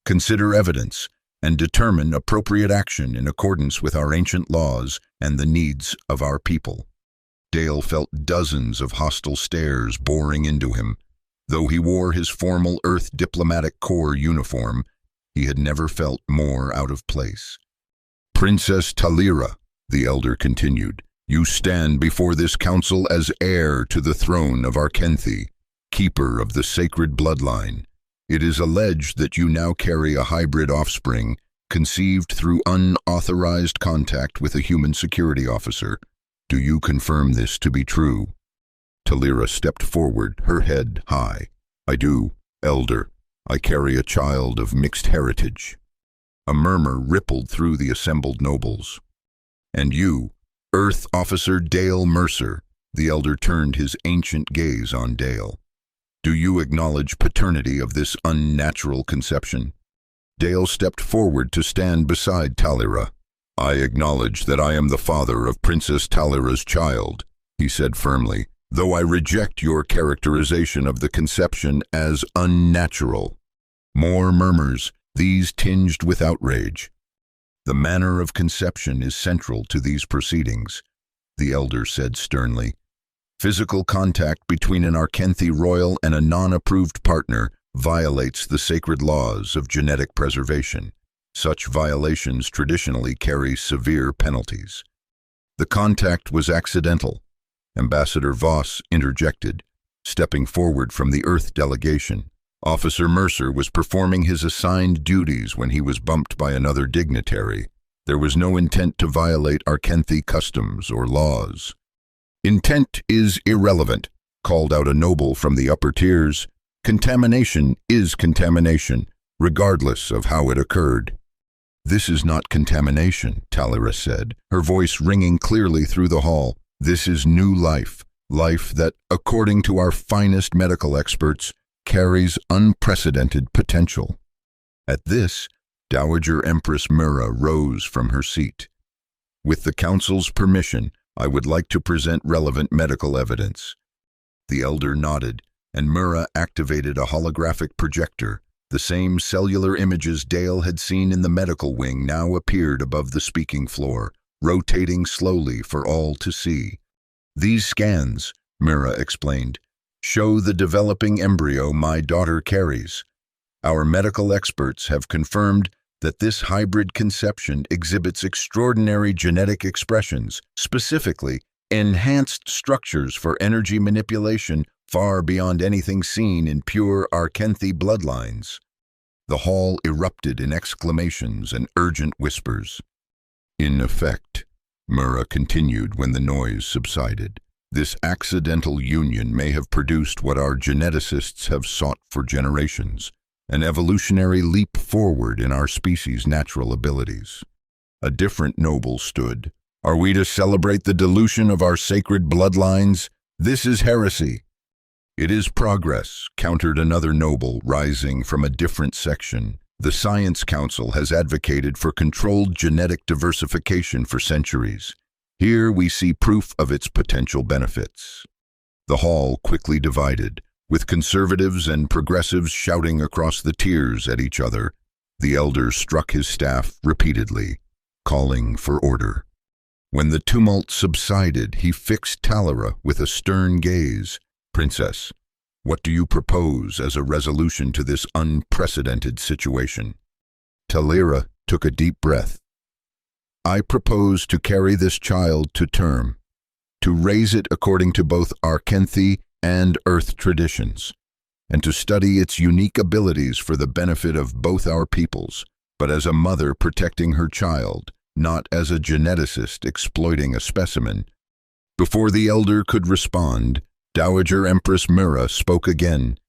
Speaker 1: consider evidence, and determine appropriate action in accordance with our ancient laws and the needs of our people. Dale felt dozens of hostile stares boring into him. Though he wore his formal Earth Diplomatic Corps uniform, he had never felt more out of place. Princess Talira, the elder continued, you stand before this council as heir to the throne of Arkenthi, keeper of the sacred bloodline. It is alleged that you now carry a hybrid offspring, conceived through unauthorized contact with a human security officer. Do you confirm this to be true? Talira stepped forward, her head high. I do, elder. I carry a child of mixed heritage. A murmur rippled through the assembled nobles. And you, Earth Officer Dale Mercer, the elder turned his ancient gaze on Dale. Do you acknowledge paternity of this unnatural conception? Dale stepped forward to stand beside Talira. I acknowledge that I am the father of Princess Talira's child, he said firmly, though I reject your characterization of the conception as unnatural. More murmurs, these tinged with outrage. The manner of conception is central to these proceedings, the elder said sternly. Physical contact between an Arkenthi royal and a non-approved partner violates the sacred laws of genetic preservation. Such violations traditionally carry severe penalties. The contact was accidental. Ambassador Voss interjected, stepping forward from the Earth delegation. Officer Mercer was performing his assigned duties when he was bumped by another dignitary. There was no intent to violate Arkenthi customs or laws. Intent is irrelevant, called out a noble from the upper tiers. Contamination is contamination, regardless of how it occurred. This is not contamination, Talira said, her voice ringing clearly through the hall. This is new life, life that, according to our finest medical experts, carries unprecedented potential. At this, Dowager Empress Mira rose from her seat. With the Council's permission, I would like to present relevant medical evidence. The elder nodded, and Mira activated a holographic projector. The same cellular images Dale had seen in the medical wing now appeared above the speaking floor, rotating slowly for all to see. These scans, Mira explained, show the developing embryo my daughter carries. Our medical experts have confirmed that this hybrid conception exhibits extraordinary genetic expressions, specifically enhanced structures for energy manipulation far beyond anything seen in pure Arkenthi bloodlines. The hall erupted in exclamations and urgent whispers. In effect, Mira continued when the noise subsided, this accidental union may have produced what our geneticists have sought for generations, an evolutionary leap forward in our species' natural abilities. A different noble stood. Are we to celebrate the dilution of our sacred bloodlines? This is heresy. It is progress, countered another noble rising from a different section. The Science Council has advocated for controlled genetic diversification for centuries. Here we see proof of its potential benefits. The hall quickly divided, with conservatives and progressives shouting across the tiers at each other. The elder struck his staff repeatedly, calling for order. When the tumult subsided, he fixed Talira with a stern gaze. Princess, what do you propose as a resolution to this unprecedented situation? Talira took a deep breath. I propose to carry this child to term, to raise it according to both Arkenthi and Earth traditions, and to study its unique abilities for the benefit of both our peoples, but as a mother protecting her child, not as a geneticist exploiting a specimen. Before the elder could respond, Dowager Empress Mira spoke again.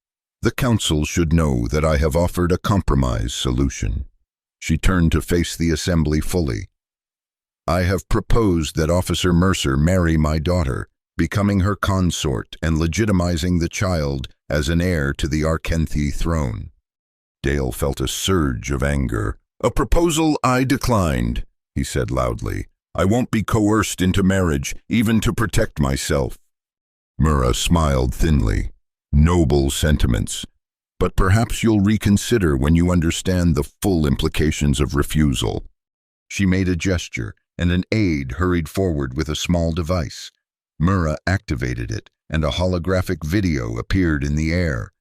Speaker 1: The council should know that I have offered a compromise solution. She turned to face the assembly fully. I have proposed that Officer Mercer marry my daughter, becoming her consort and legitimizing the child as an heir to the Arkenthi throne. Dale felt a surge of anger. A proposal I declined, he said loudly. I won't be coerced into marriage, even to protect myself. Mira smiled thinly. Noble sentiments. But perhaps you'll reconsider when you understand the full implications of refusal. She made a gesture, and an aide hurried forward with a small device. Mira activated it, and a holographic video appeared in the air.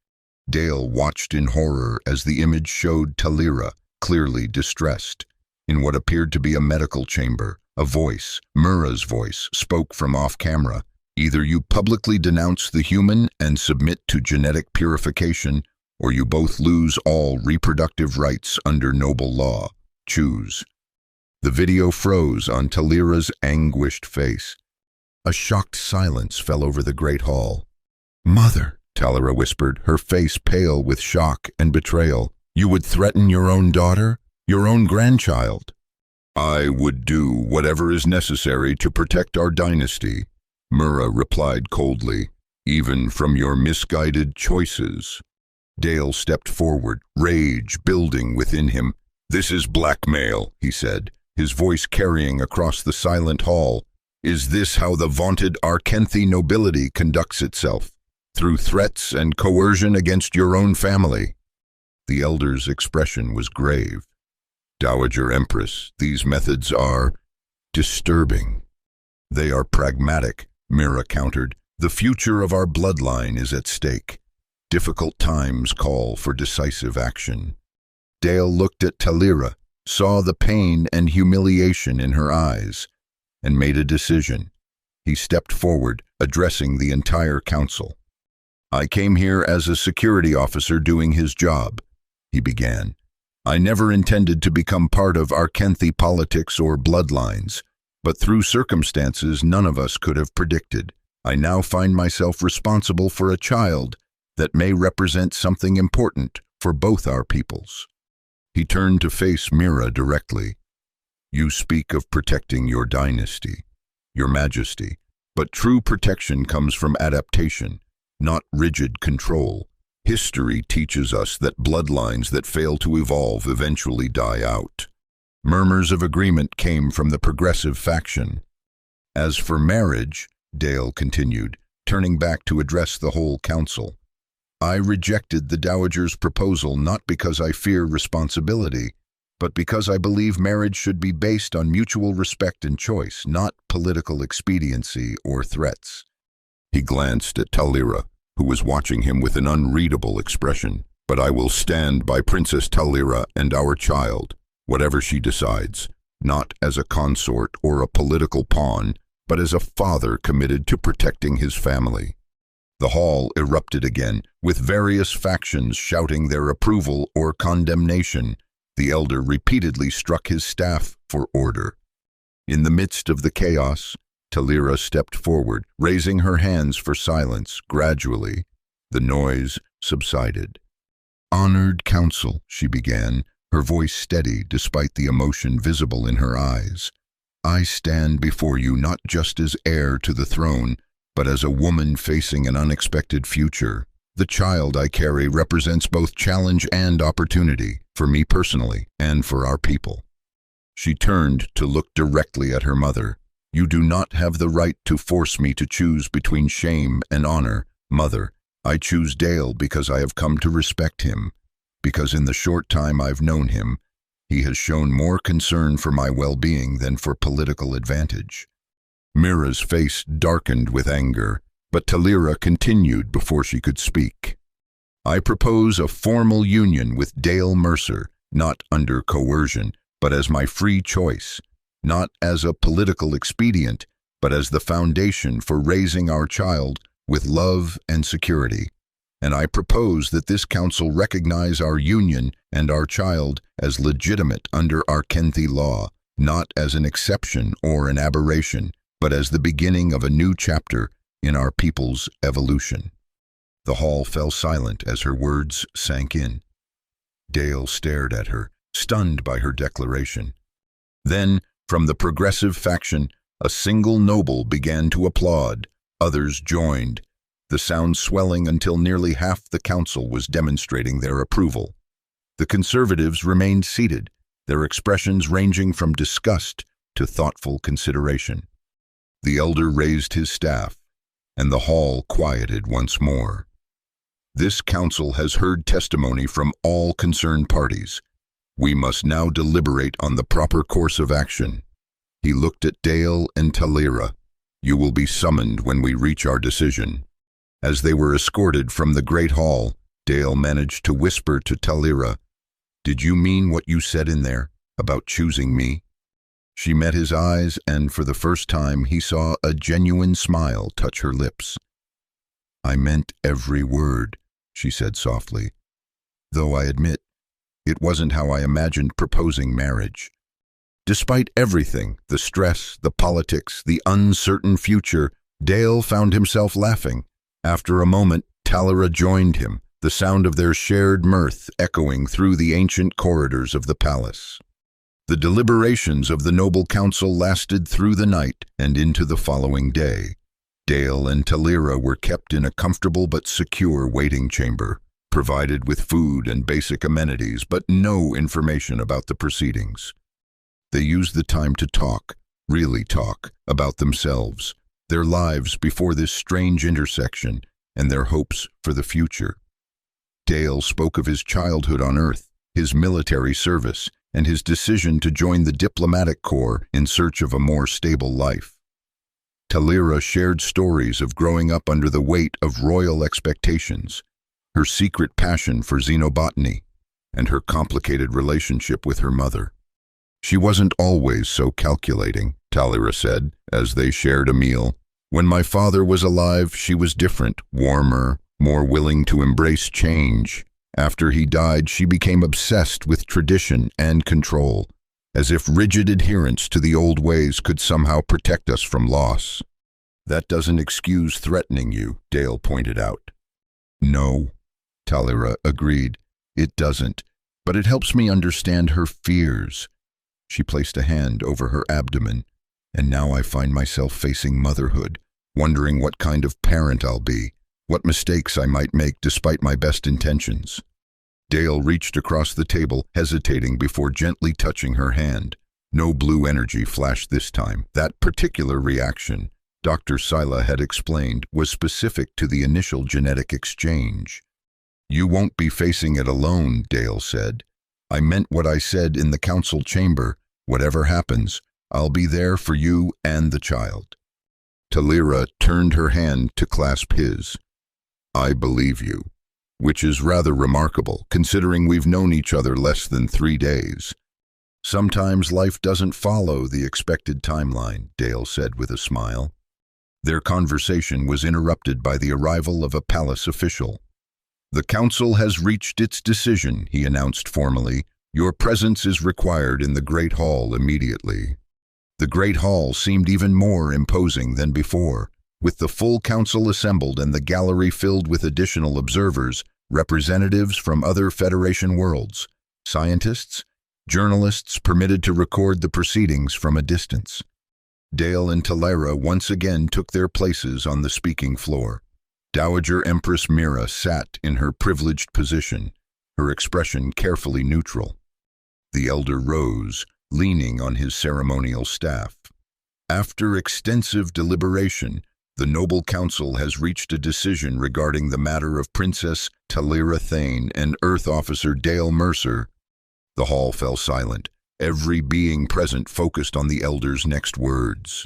Speaker 1: Dale watched in horror as the image showed Talira, clearly distressed. In what appeared to be a medical chamber, a voice, Mira's voice, spoke from off-camera. Either you publicly denounce the human and submit to genetic purification, or you both lose all reproductive rights under noble law. Choose. The video froze on Talira's anguished face. A shocked silence fell over the great hall. Mother, Talira whispered, her face pale with shock and betrayal. You would threaten your own daughter, your own grandchild? I would do whatever is necessary to protect our dynasty, Mira replied coldly, even from your misguided choices. Dale stepped forward, rage building within him. This is blackmail, he said, his voice carrying across the silent hall. Is this how the vaunted Arkenthi nobility conducts itself? Through threats and coercion against your own family? The elder's expression was grave. Dowager Empress, these methods are disturbing. They are pragmatic, Mira countered. The future of our bloodline is at stake. Difficult times call for decisive action. Dale looked at Talira, saw the pain and humiliation in her eyes, and made a decision. He stepped forward, addressing the entire council. I came here as a security officer doing his job, he began. I never intended to become part of Arkenthi politics or bloodlines, but through circumstances none of us could have predicted. I now find myself responsible for a child that may represent something important for both our peoples. He turned to face Mira directly. You speak of protecting your dynasty, your majesty, but true protection comes from adaptation, not rigid control. History teaches us that bloodlines that fail to evolve eventually die out. Murmurs of agreement came from the progressive faction. As for marriage, Dale continued, turning back to address the whole council, I rejected the Dowager's proposal not because I fear responsibility, but because I believe marriage should be based on mutual respect and choice, not political expediency or threats. He glanced at Talira, who was watching him with an unreadable expression. But I will stand by Princess Talira and our child, whatever she decides, not as a consort or a political pawn, but as a father committed to protecting his family. The hall erupted again, with various factions shouting their approval or condemnation. The elder repeatedly struck his staff for order. In the midst of the chaos, Talira stepped forward, raising her hands for silence. Gradually, the noise subsided. Honored council, she began, her voice steady despite the emotion visible in her eyes. I stand before you not just as heir to the throne, but as a woman facing an unexpected future. The child I carry represents both challenge and opportunity, for me personally and for our people. She turned to look directly at her mother. You do not have the right to force me to choose between shame and honor. Mother, I choose Dale because I have come to respect him, because in the short time I've known him, he has shown more concern for my well-being than for political advantage. Mira's face darkened with anger, but Talira continued before she could speak. I propose a formal union with Dale Mercer, not under coercion, but as my free choice, not as a political expedient, but as the foundation for raising our child with love and security. And I propose that this council recognize our union and our child as legitimate under our Kenthi law, not as an exception or an aberration, but as the beginning of a new chapter in our people's evolution. The hall fell silent as her words sank in. Dale stared at her, stunned by her declaration. Then, from the progressive faction, a single noble began to applaud. Others joined, the sound swelling until nearly half the council was demonstrating their approval. The conservatives remained seated, their expressions ranging from disgust to thoughtful consideration. The elder raised his staff, and the hall quieted once more. This council has heard testimony from all concerned parties. We must now deliberate on the proper course of action. He looked at Dale and Talira. You will be summoned when we reach our decision. As they were escorted from the great hall, Dale managed to whisper to Talira, Did you mean what you said in there about choosing me? She met his eyes, and for the first time he saw a genuine smile touch her lips. I meant every word, she said softly, though I admit it wasn't how I imagined proposing marriage. Despite everything, the stress, the politics, the uncertain future, Dale found himself laughing. After a moment, Talira joined him, the sound of their shared mirth echoing through the ancient corridors of the palace. The deliberations of the noble council lasted through the night and into the following day. Dale and Talira were kept in a comfortable but secure waiting chamber, provided with food and basic amenities, but no information about the proceedings. They used the time to talk, really talk, about themselves, their lives before this strange intersection, and their hopes for the future. Dale spoke of his childhood on Earth, his military service, and his decision to join the diplomatic corps in search of a more stable life. Talira shared stories of growing up under the weight of royal expectations, her secret passion for xenobotany, and her complicated relationship with her mother. She wasn't always so calculating, Talira said, as they shared a meal. When my father was alive, she was different, warmer, more willing to embrace change. After he died, she became obsessed with tradition and control, as if rigid adherence to the old ways could somehow protect us from loss. That doesn't excuse threatening you, Dale pointed out. No, Talira agreed. It doesn't, but it helps me understand her fears. She placed a hand over her abdomen, and now I find myself facing motherhood, wondering what kind of parent I'll be, What mistakes I might make despite my best intentions. Dale reached across the table, hesitating before gently touching her hand. No blue energy flashed this time. That particular reaction, Dr. Sila had explained, was specific to the initial genetic exchange. You won't be facing it alone, Dale said. I meant what I said in the council chamber. Whatever happens, I'll be there for you and the child. Talira turned her hand to clasp his. I believe you, which is rather remarkable, considering we've known each other less than 3 days. Sometimes life doesn't follow the expected timeline, Dale said with a smile. Their conversation was interrupted by the arrival of a palace official. The council has reached its decision, he announced formally. Your presence is required in the Great Hall immediately. The Great Hall seemed even more imposing than before. With the full council assembled and the gallery filled with additional observers, representatives from other Federation worlds, scientists, journalists permitted to record the proceedings from a distance. Dale and Talira once again took their places on the speaking floor. Dowager Empress Mira sat in her privileged position, her expression carefully neutral. The elder rose, leaning on his ceremonial staff. After extensive deliberation, the Noble Council has reached a decision regarding the matter of Princess Talira Thane and Earth Officer Dale Mercer. The hall fell silent. Every being present focused on the elder's next words.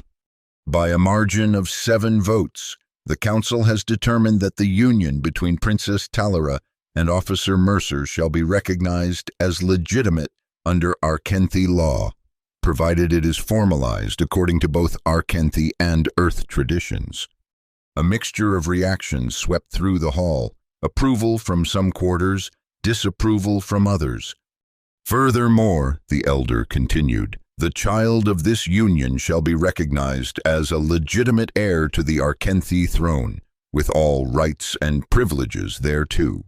Speaker 1: By a margin of 7 votes, the council has determined that the union between Princess Talira and Officer Mercer shall be recognized as legitimate under Arkenthi law, provided it is formalized according to both Arkenthi and Earth traditions. A mixture of reactions swept through the hall, approval from some quarters, disapproval from others. Furthermore, the elder continued, the child of this union shall be recognized as a legitimate heir to the Arkenthi throne, with all rights and privileges thereto.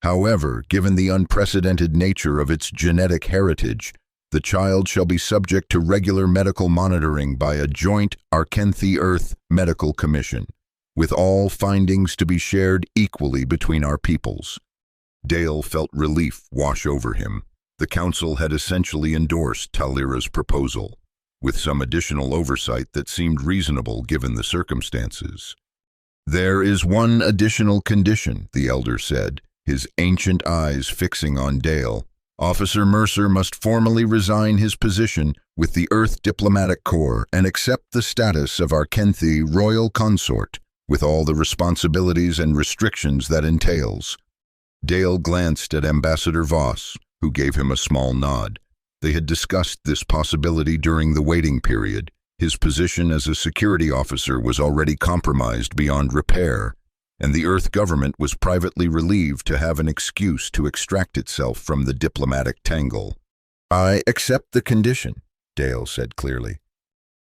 Speaker 1: However, given the unprecedented nature of its genetic heritage, the child shall be subject to regular medical monitoring by a joint Arkenthi Earth Medical Commission, with all findings to be shared equally between our peoples. Dale felt relief wash over him. The council had essentially endorsed Talira's proposal, with some additional oversight that seemed reasonable given the circumstances. There is one additional condition, the elder said, his ancient eyes fixing on Dale. Officer Mercer must formally resign his position with the Earth Diplomatic Corps and accept the status of Arkenthi Royal Consort, with all the responsibilities and restrictions that entails. Dale glanced at Ambassador Voss, who gave him a small nod. They had discussed this possibility during the waiting period. His position as a security officer was already compromised beyond repair, and the Earth government was privately relieved to have an excuse to extract itself from the diplomatic tangle. I accept the condition, Dale said clearly.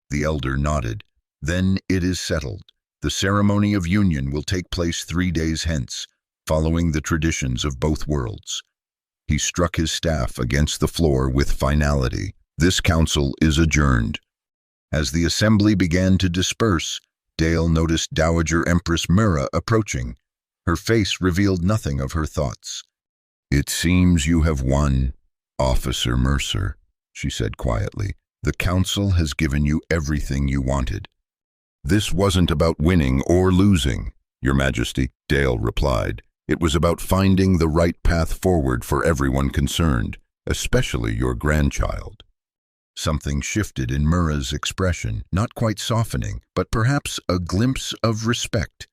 Speaker 1: The elder nodded. Then it is settled. The ceremony of union will take place 3 days hence, following the traditions of both worlds. He struck his staff against the floor with finality. This council is adjourned. As the assembly began to disperse, Dale noticed Dowager Empress Mira approaching. Her face revealed nothing of her thoughts. It seems you have won, Officer Mercer, she said quietly. The council has given you everything you wanted. This wasn't about winning or losing, Your Majesty, Dale replied. It was about finding the right path forward for everyone concerned, especially your grandchild. Something shifted in Mira's expression, not quite softening, but perhaps a glimpse of respect.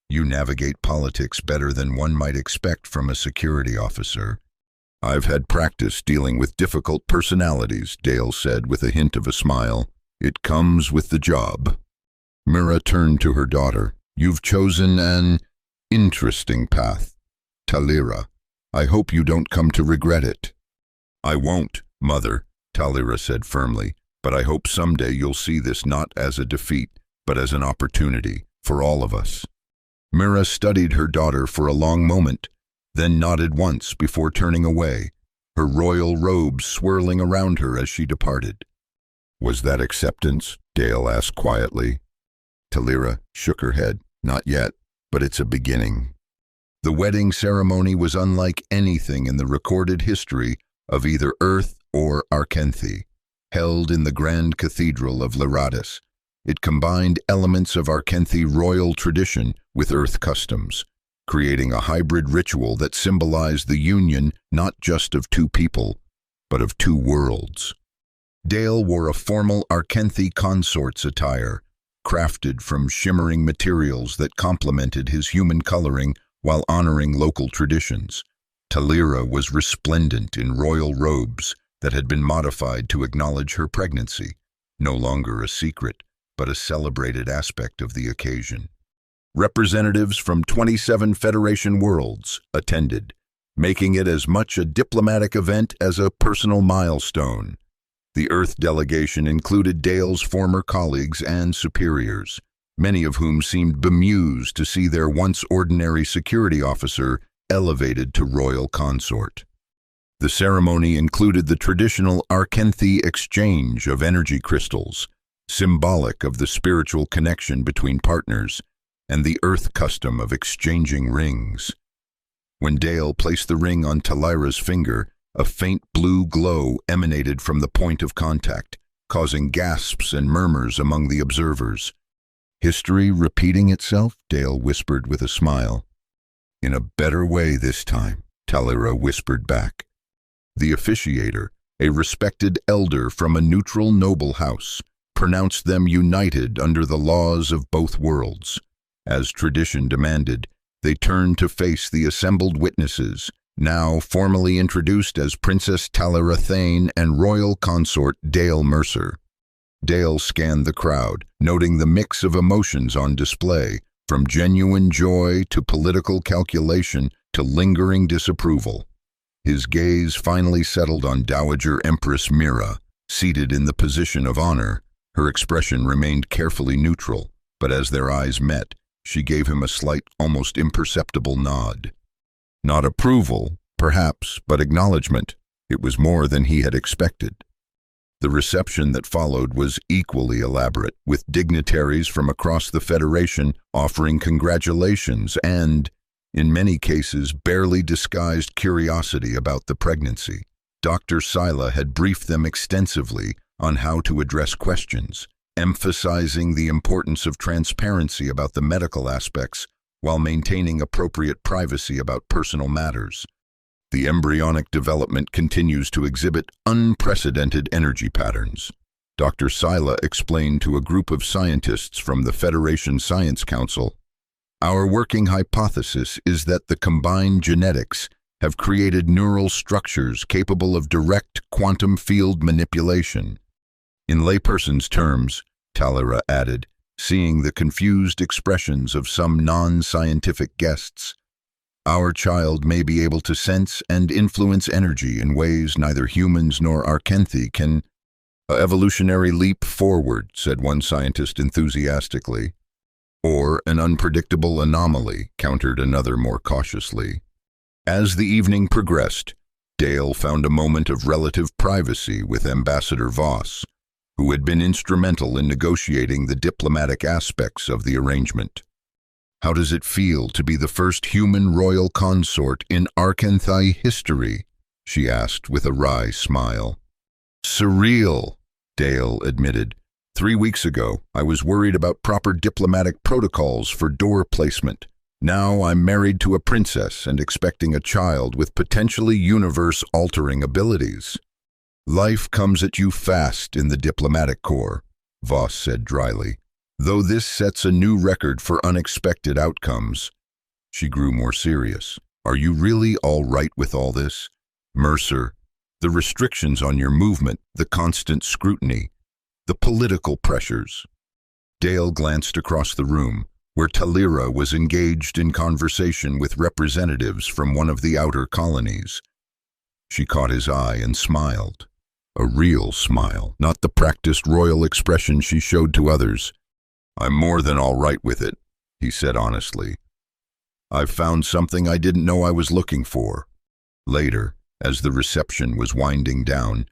Speaker 1: You navigate politics better than one might expect from a security officer. I've had practice dealing with difficult personalities, Dale said with a hint of a smile. It comes with the job. Mira turned to her daughter. You've chosen an interesting path, Talira. I hope you don't come to regret it. I won't, Mother, Talira said firmly, but I hope someday you'll see this not as a defeat, but as an opportunity for all of us. Mira studied her daughter for a long moment, then nodded once before turning away, her royal robes swirling around her as she departed. Was that acceptance? Dale asked quietly. Talira shook her head. Not yet. but it's a beginning. The wedding ceremony was unlike anything in the recorded history of either Earth or Arkenthi. Held in the Grand Cathedral of Leratis, it combined elements of Arkenthi royal tradition with Earth customs, creating a hybrid ritual that symbolized the union not just of two people, but of two worlds. Dale wore a formal Arkenthi consort's attire, crafted from shimmering materials that complemented his human coloring while honoring local traditions. Talira was resplendent in royal robes that had been modified to acknowledge her pregnancy, no longer a secret, but a celebrated aspect of the occasion. Representatives from 27 Federation worlds attended, making it as much a diplomatic event as a personal milestone. The Earth delegation included Dale's former colleagues and superiors, many of whom seemed bemused to see their once ordinary security officer elevated to royal consort. The ceremony included the traditional Arkenthi exchange of energy crystals, symbolic of the spiritual connection between partners, and the Earth custom of exchanging rings. When Dale placed the ring on Talira's finger, a faint blue glow emanated from the point of contact, causing gasps and murmurs among the observers. "History repeating itself?" Dale whispered with a smile. "In a better way this time," Talira whispered back. The officiator, a respected elder from a neutral noble house, pronounced them united under the laws of both worlds. As tradition demanded, they turned to face the assembled witnesses, now formally introduced as Princess Talira Thane and Royal Consort Dale Mercer. Dale scanned the crowd, noting the mix of emotions on display, from genuine joy to political calculation to lingering disapproval. His gaze finally settled on Dowager Empress Mira, seated in the position of honor. Her expression remained carefully neutral, but as their eyes met, she gave him a slight, almost imperceptible nod. Not approval, perhaps, but acknowledgement. It was more than he had expected. The reception that followed was equally elaborate, with dignitaries from across the Federation offering congratulations and, in many cases, barely disguised curiosity about the pregnancy. Dr. Sila had briefed them extensively on how to address questions, emphasizing the importance of transparency about the medical aspects while maintaining appropriate privacy about personal matters. The embryonic development continues to exhibit unprecedented energy patterns. Dr. Sila explained to a group of scientists from the Federation Science Council, "Our working hypothesis is that the combined genetics have created neural structures capable of direct quantum field manipulation." In layperson's terms, Talira added, seeing the confused expressions of some non-scientific guests, "Our child may be able to sense and influence energy in ways neither humans nor Arkenthi can." "A evolutionary leap forward," said one scientist enthusiastically. "Or an unpredictable anomaly," countered another more cautiously. As the evening progressed, Dale found a moment of relative privacy with Ambassador Voss, who had been instrumental in negotiating the diplomatic aspects of the arrangement. "How does it feel to be the first human royal consort in Arkenthi history?" she asked with a wry smile. "Surreal," Dale admitted. 3 weeks ago, I was worried about proper diplomatic protocols for door placement. Now I'm married to a princess and expecting a child with potentially universe-altering abilities. "Life comes at you fast in the diplomatic corps," Voss said dryly. "Though this sets a new record for unexpected outcomes." She grew more serious. "Are you really all right with all this? Mercer, the restrictions on your movement, the constant scrutiny, the political pressures." Dale glanced across the room, where Talira was engaged in conversation with representatives from one of the outer colonies. She caught his eye and smiled. A real smile, not the practiced royal expression she showed to others. "I'm more than all right with it," he said honestly. "I've found something I didn't know I was looking for." Later, as the reception was winding down,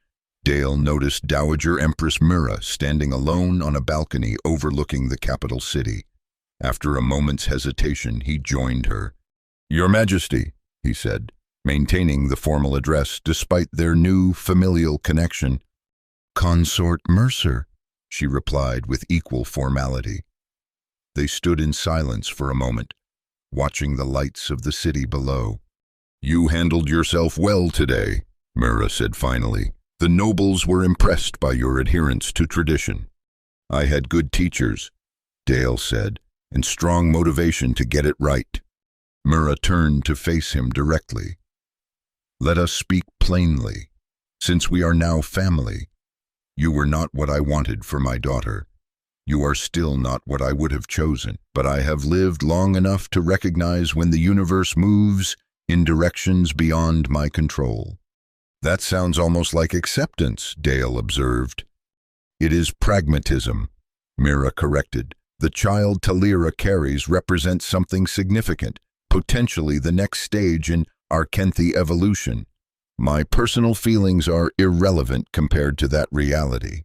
Speaker 1: Dale noticed Dowager Empress Mira standing alone on a balcony overlooking the capital city. After a moment's hesitation, he joined her. "Your Majesty," he said, maintaining the formal address despite their new familial connection. "Consort Mercer," she replied with equal formality. They stood in silence for a moment, watching the lights of the city below. "You handled yourself well today," Mira said finally. "The nobles were impressed by your adherence to tradition." "I had good teachers," Dale said, "and strong motivation to get it right." Mira turned to face him directly. "Let us speak plainly. Since we are now family, you were not what I wanted for my daughter. You are still not what I would have chosen, but I have lived long enough to recognize when the universe moves in directions beyond my control." "That sounds almost like acceptance," Dale observed. "It is pragmatism," Mira corrected. "The child Talira carries represents something significant, potentially the next stage in Arkenthi evolution. My personal feelings are irrelevant compared to that reality."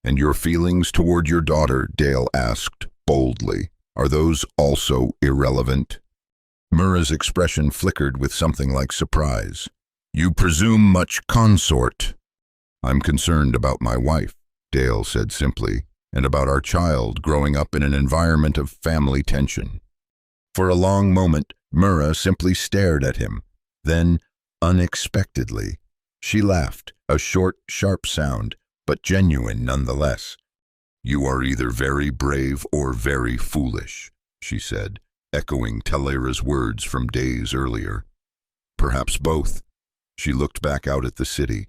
Speaker 1: "And your feelings toward your daughter," Dale asked boldly, "are those also irrelevant?" Mira's expression flickered with something like surprise. "You presume much, consort." "I'm concerned about my wife," Dale said simply, "and about our child growing up in an environment of family tension." For a long moment, Mira simply stared at him. Then, unexpectedly, she laughed, a short, sharp sound, but genuine nonetheless. "You are either very brave or very foolish," she said, echoing Talira's words from days earlier. "Perhaps both." She looked back out at the city.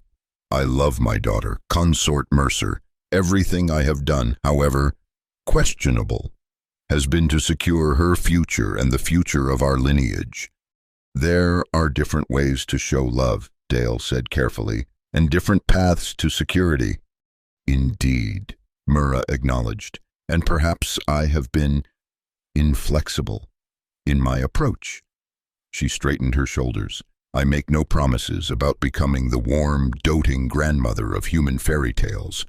Speaker 1: "I love my daughter, Consort Mercer. Everything I have done, however questionable, has been to secure her future and the future of our lineage." "There are different ways to show love," Dale said carefully, "and different paths to security." "Indeed," Mira acknowledged, "and perhaps I have been inflexible in my approach." She straightened her shoulders. "I make no promises about becoming the warm, doting grandmother of human fairy tales.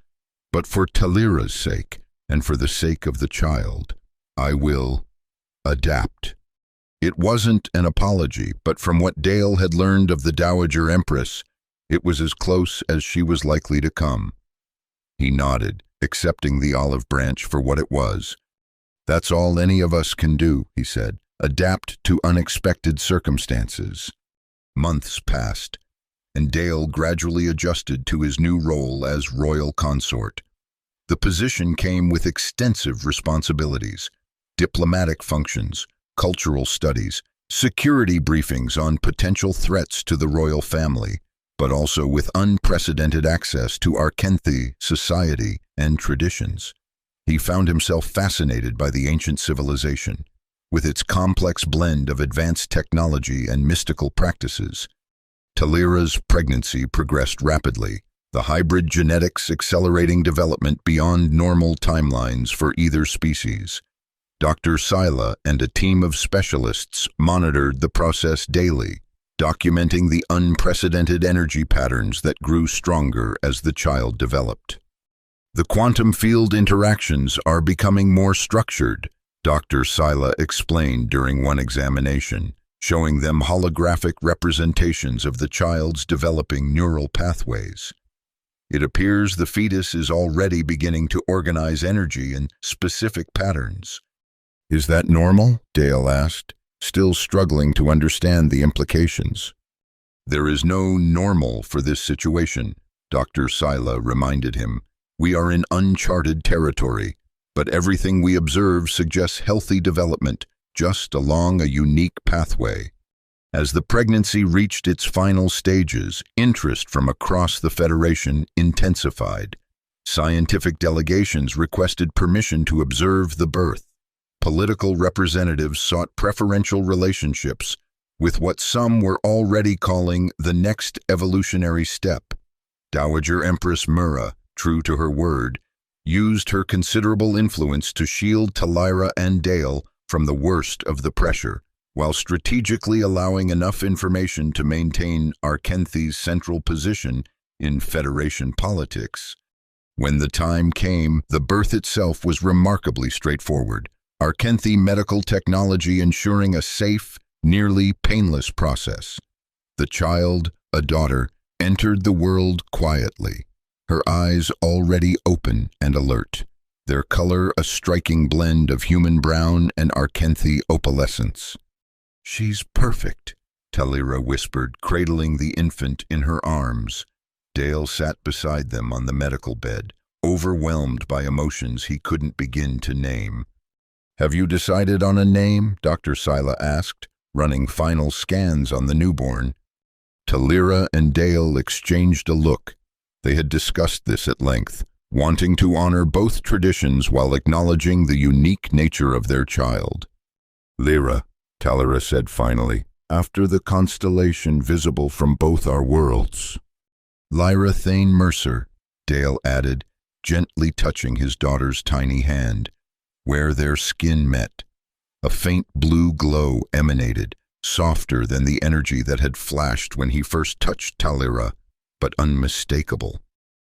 Speaker 1: But for Talira's sake, and for the sake of the child, I will adapt." It wasn't an apology, but from what Dale had learned of the Dowager Empress, it was as close as she was likely to come. He nodded, accepting the olive branch for what it was. "That's all any of us can do," he said, "adapt to unexpected circumstances." Months passed, and Dale gradually adjusted to his new role as royal consort. The position came with extensive responsibilities: diplomatic functions, cultural studies, security briefings on potential threats to the royal family, but also with unprecedented access to Arkenthi society and traditions. He found himself fascinated by the ancient civilization, with its complex blend of advanced technology and mystical practices. Talira's pregnancy progressed rapidly, the hybrid genetics accelerating development beyond normal timelines for either species. Dr. Sila and a team of specialists monitored the process daily, documenting the unprecedented energy patterns that grew stronger as the child developed. "The quantum field interactions are becoming more structured," Dr. Sila explained during one examination, showing them holographic representations of the child's developing neural pathways. "It appears the fetus is already beginning to organize energy in specific patterns." "Is that normal?" Dale asked, still struggling to understand the implications. "There is no normal for this situation," Dr. Sila reminded him. "We are in uncharted territory, but everything we observe suggests healthy development, just along a unique pathway." As the pregnancy reached its final stages, interest from across the Federation intensified. Scientific delegations requested permission to observe the birth. Political representatives sought preferential relationships with what some were already calling the next evolutionary step. Dowager Empress Mira, true to her word, used her considerable influence to shield Talira and Dale from the worst of the pressure, while strategically allowing enough information to maintain Arkenthi's central position in Federation politics. When the time came, the birth itself was remarkably straightforward. Arkenthi medical technology ensuring a safe, nearly painless process. The child, a daughter, entered the world quietly, her eyes already open and alert, their color a striking blend of human brown and Arkenthi opalescence. "She's perfect," Talira whispered, cradling the infant in her arms. Dale sat beside them on the medical bed, overwhelmed by emotions he couldn't begin to name. "Have you decided on a name?" Dr. Sila asked, running final scans on the newborn. Talira and Dale exchanged a look. They had discussed this at length, wanting to honor both traditions while acknowledging the unique nature of their child. "Lyra," Talira said finally, "after the constellation visible from both our worlds." "Lyra Thane Mercer," Dale added, gently touching his daughter's tiny hand. Where their skin met, a faint blue glow emanated, softer than the energy that had flashed when he first touched Talira, but unmistakable.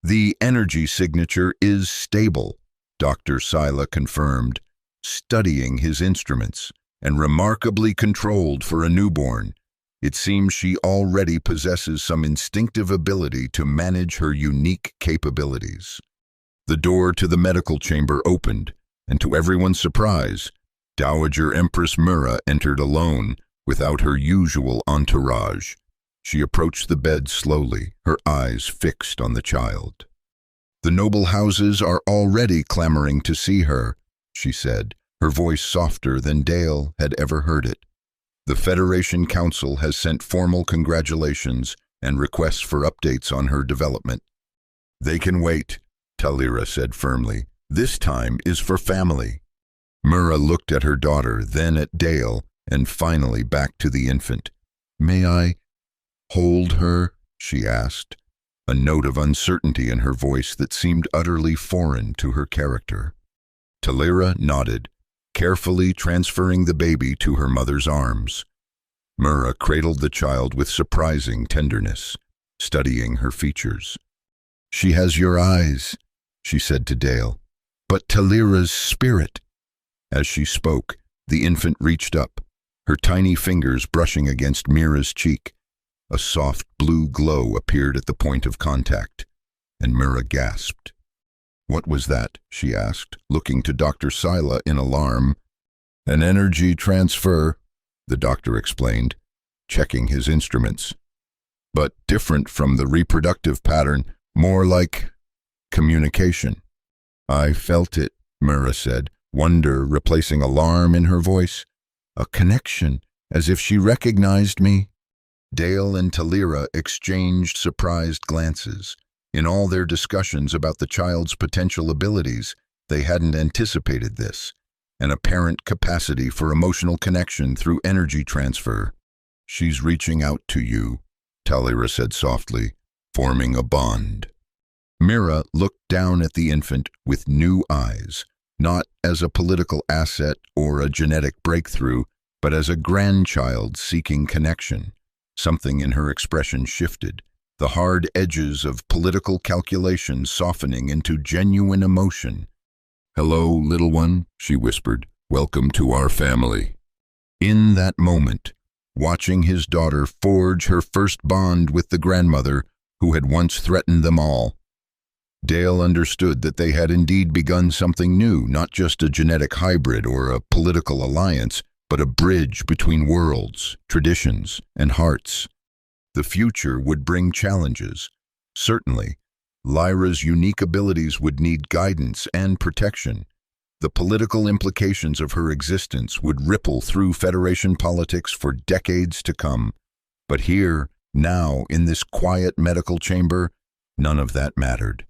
Speaker 1: "The energy signature is stable," Dr. Sila confirmed, studying his instruments, "and remarkably controlled for a newborn. It seems she already possesses some instinctive ability to manage her unique capabilities." The door to the medical chamber opened, and to everyone's surprise, Dowager Empress Mura entered alone, without her usual entourage. She approached the bed slowly, her eyes fixed on the child. "The noble houses are already clamoring to see her," she said, her voice softer than Dale had ever heard it. "The Federation Council has sent formal congratulations and requests for updates on her development." "They can wait," Talira said firmly. "This time is for family." Mura looked at her daughter, then at Dale, and finally back to the infant. "May I hold her?" she asked, a note of uncertainty in her voice that seemed utterly foreign to her character. Talira nodded, carefully transferring the baby to her mother's arms. Mura cradled the child with surprising tenderness, studying her features. "She has your eyes," she said to Dale, "but Talira's spirit." As she spoke, the infant reached up, her tiny fingers brushing against Mira's cheek. A soft blue glow appeared at the point of contact, and Mira gasped. "What was that?" she asked, looking to Dr. Sila in alarm. "An energy transfer," the doctor explained, checking his instruments. "But different from the reproductive pattern, more like communication." "I felt it," Mira said, wonder replacing alarm in her voice. "A connection, as if she recognized me." Dale and Talira exchanged surprised glances. In all their discussions about the child's potential abilities, they hadn't anticipated this, an apparent capacity for emotional connection through energy transfer. "She's reaching out to you," Talira said softly, forming a bond. Mira looked down at the infant with new eyes, not as a political asset or a genetic breakthrough, but as a grandchild seeking connection. Something in her expression shifted, the hard edges of political calculation softening into genuine emotion. "Hello, little one," she whispered. "Welcome to our family." In that moment, watching his daughter forge her first bond with the grandmother who had once threatened them all, Dale understood that they had indeed begun something new, not just a genetic hybrid or a political alliance, but a bridge between worlds, traditions, and hearts. The future would bring challenges. Certainly, Lyra's unique abilities would need guidance and protection. The political implications of her existence would ripple through Federation politics for decades to come. But here, now, in this quiet medical chamber, none of that mattered.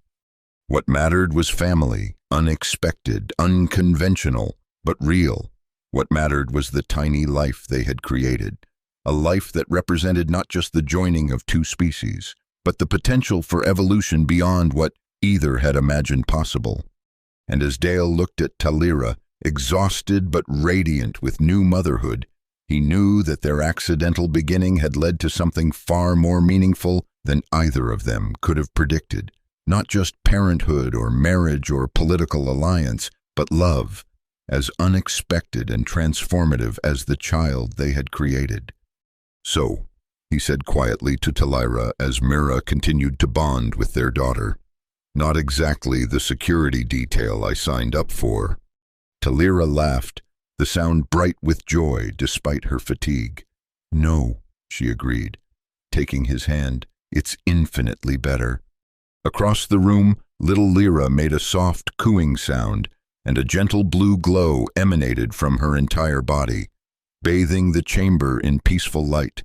Speaker 1: What mattered was family, unexpected, unconventional, but real. What mattered was the tiny life they had created, a life that represented not just the joining of two species, but the potential for evolution beyond what either had imagined possible. And as Dale looked at Talira, exhausted but radiant with new motherhood, he knew that their accidental beginning had led to something far more meaningful than either of them could have predicted. Not just parenthood or marriage or political alliance, but love. as unexpected and transformative as the child they had created. "So," he said quietly to Talira as Mira continued to bond with their daughter, "not exactly the security detail I signed up for." Talira laughed, the sound bright with joy despite her fatigue. "No," she agreed, taking his hand, "it's infinitely better." Across the room, little Lyra made a soft cooing sound, and a gentle blue glow emanated from her entire body, bathing the chamber in peaceful light,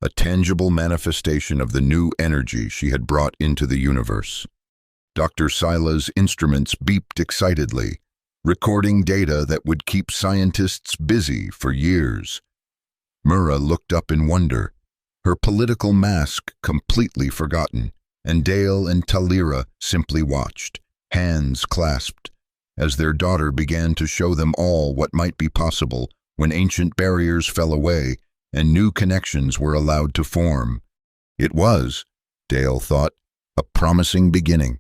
Speaker 1: a tangible manifestation of the new energy she had brought into the universe. Dr. Sila's instruments beeped excitedly, recording data that would keep scientists busy for years. Mira looked up in wonder, her political mask completely forgotten, and Dale and Talira simply watched, hands clasped, as their daughter began to show them all what might be possible when ancient barriers fell away and new connections were allowed to form. It was, Dale thought, a promising beginning.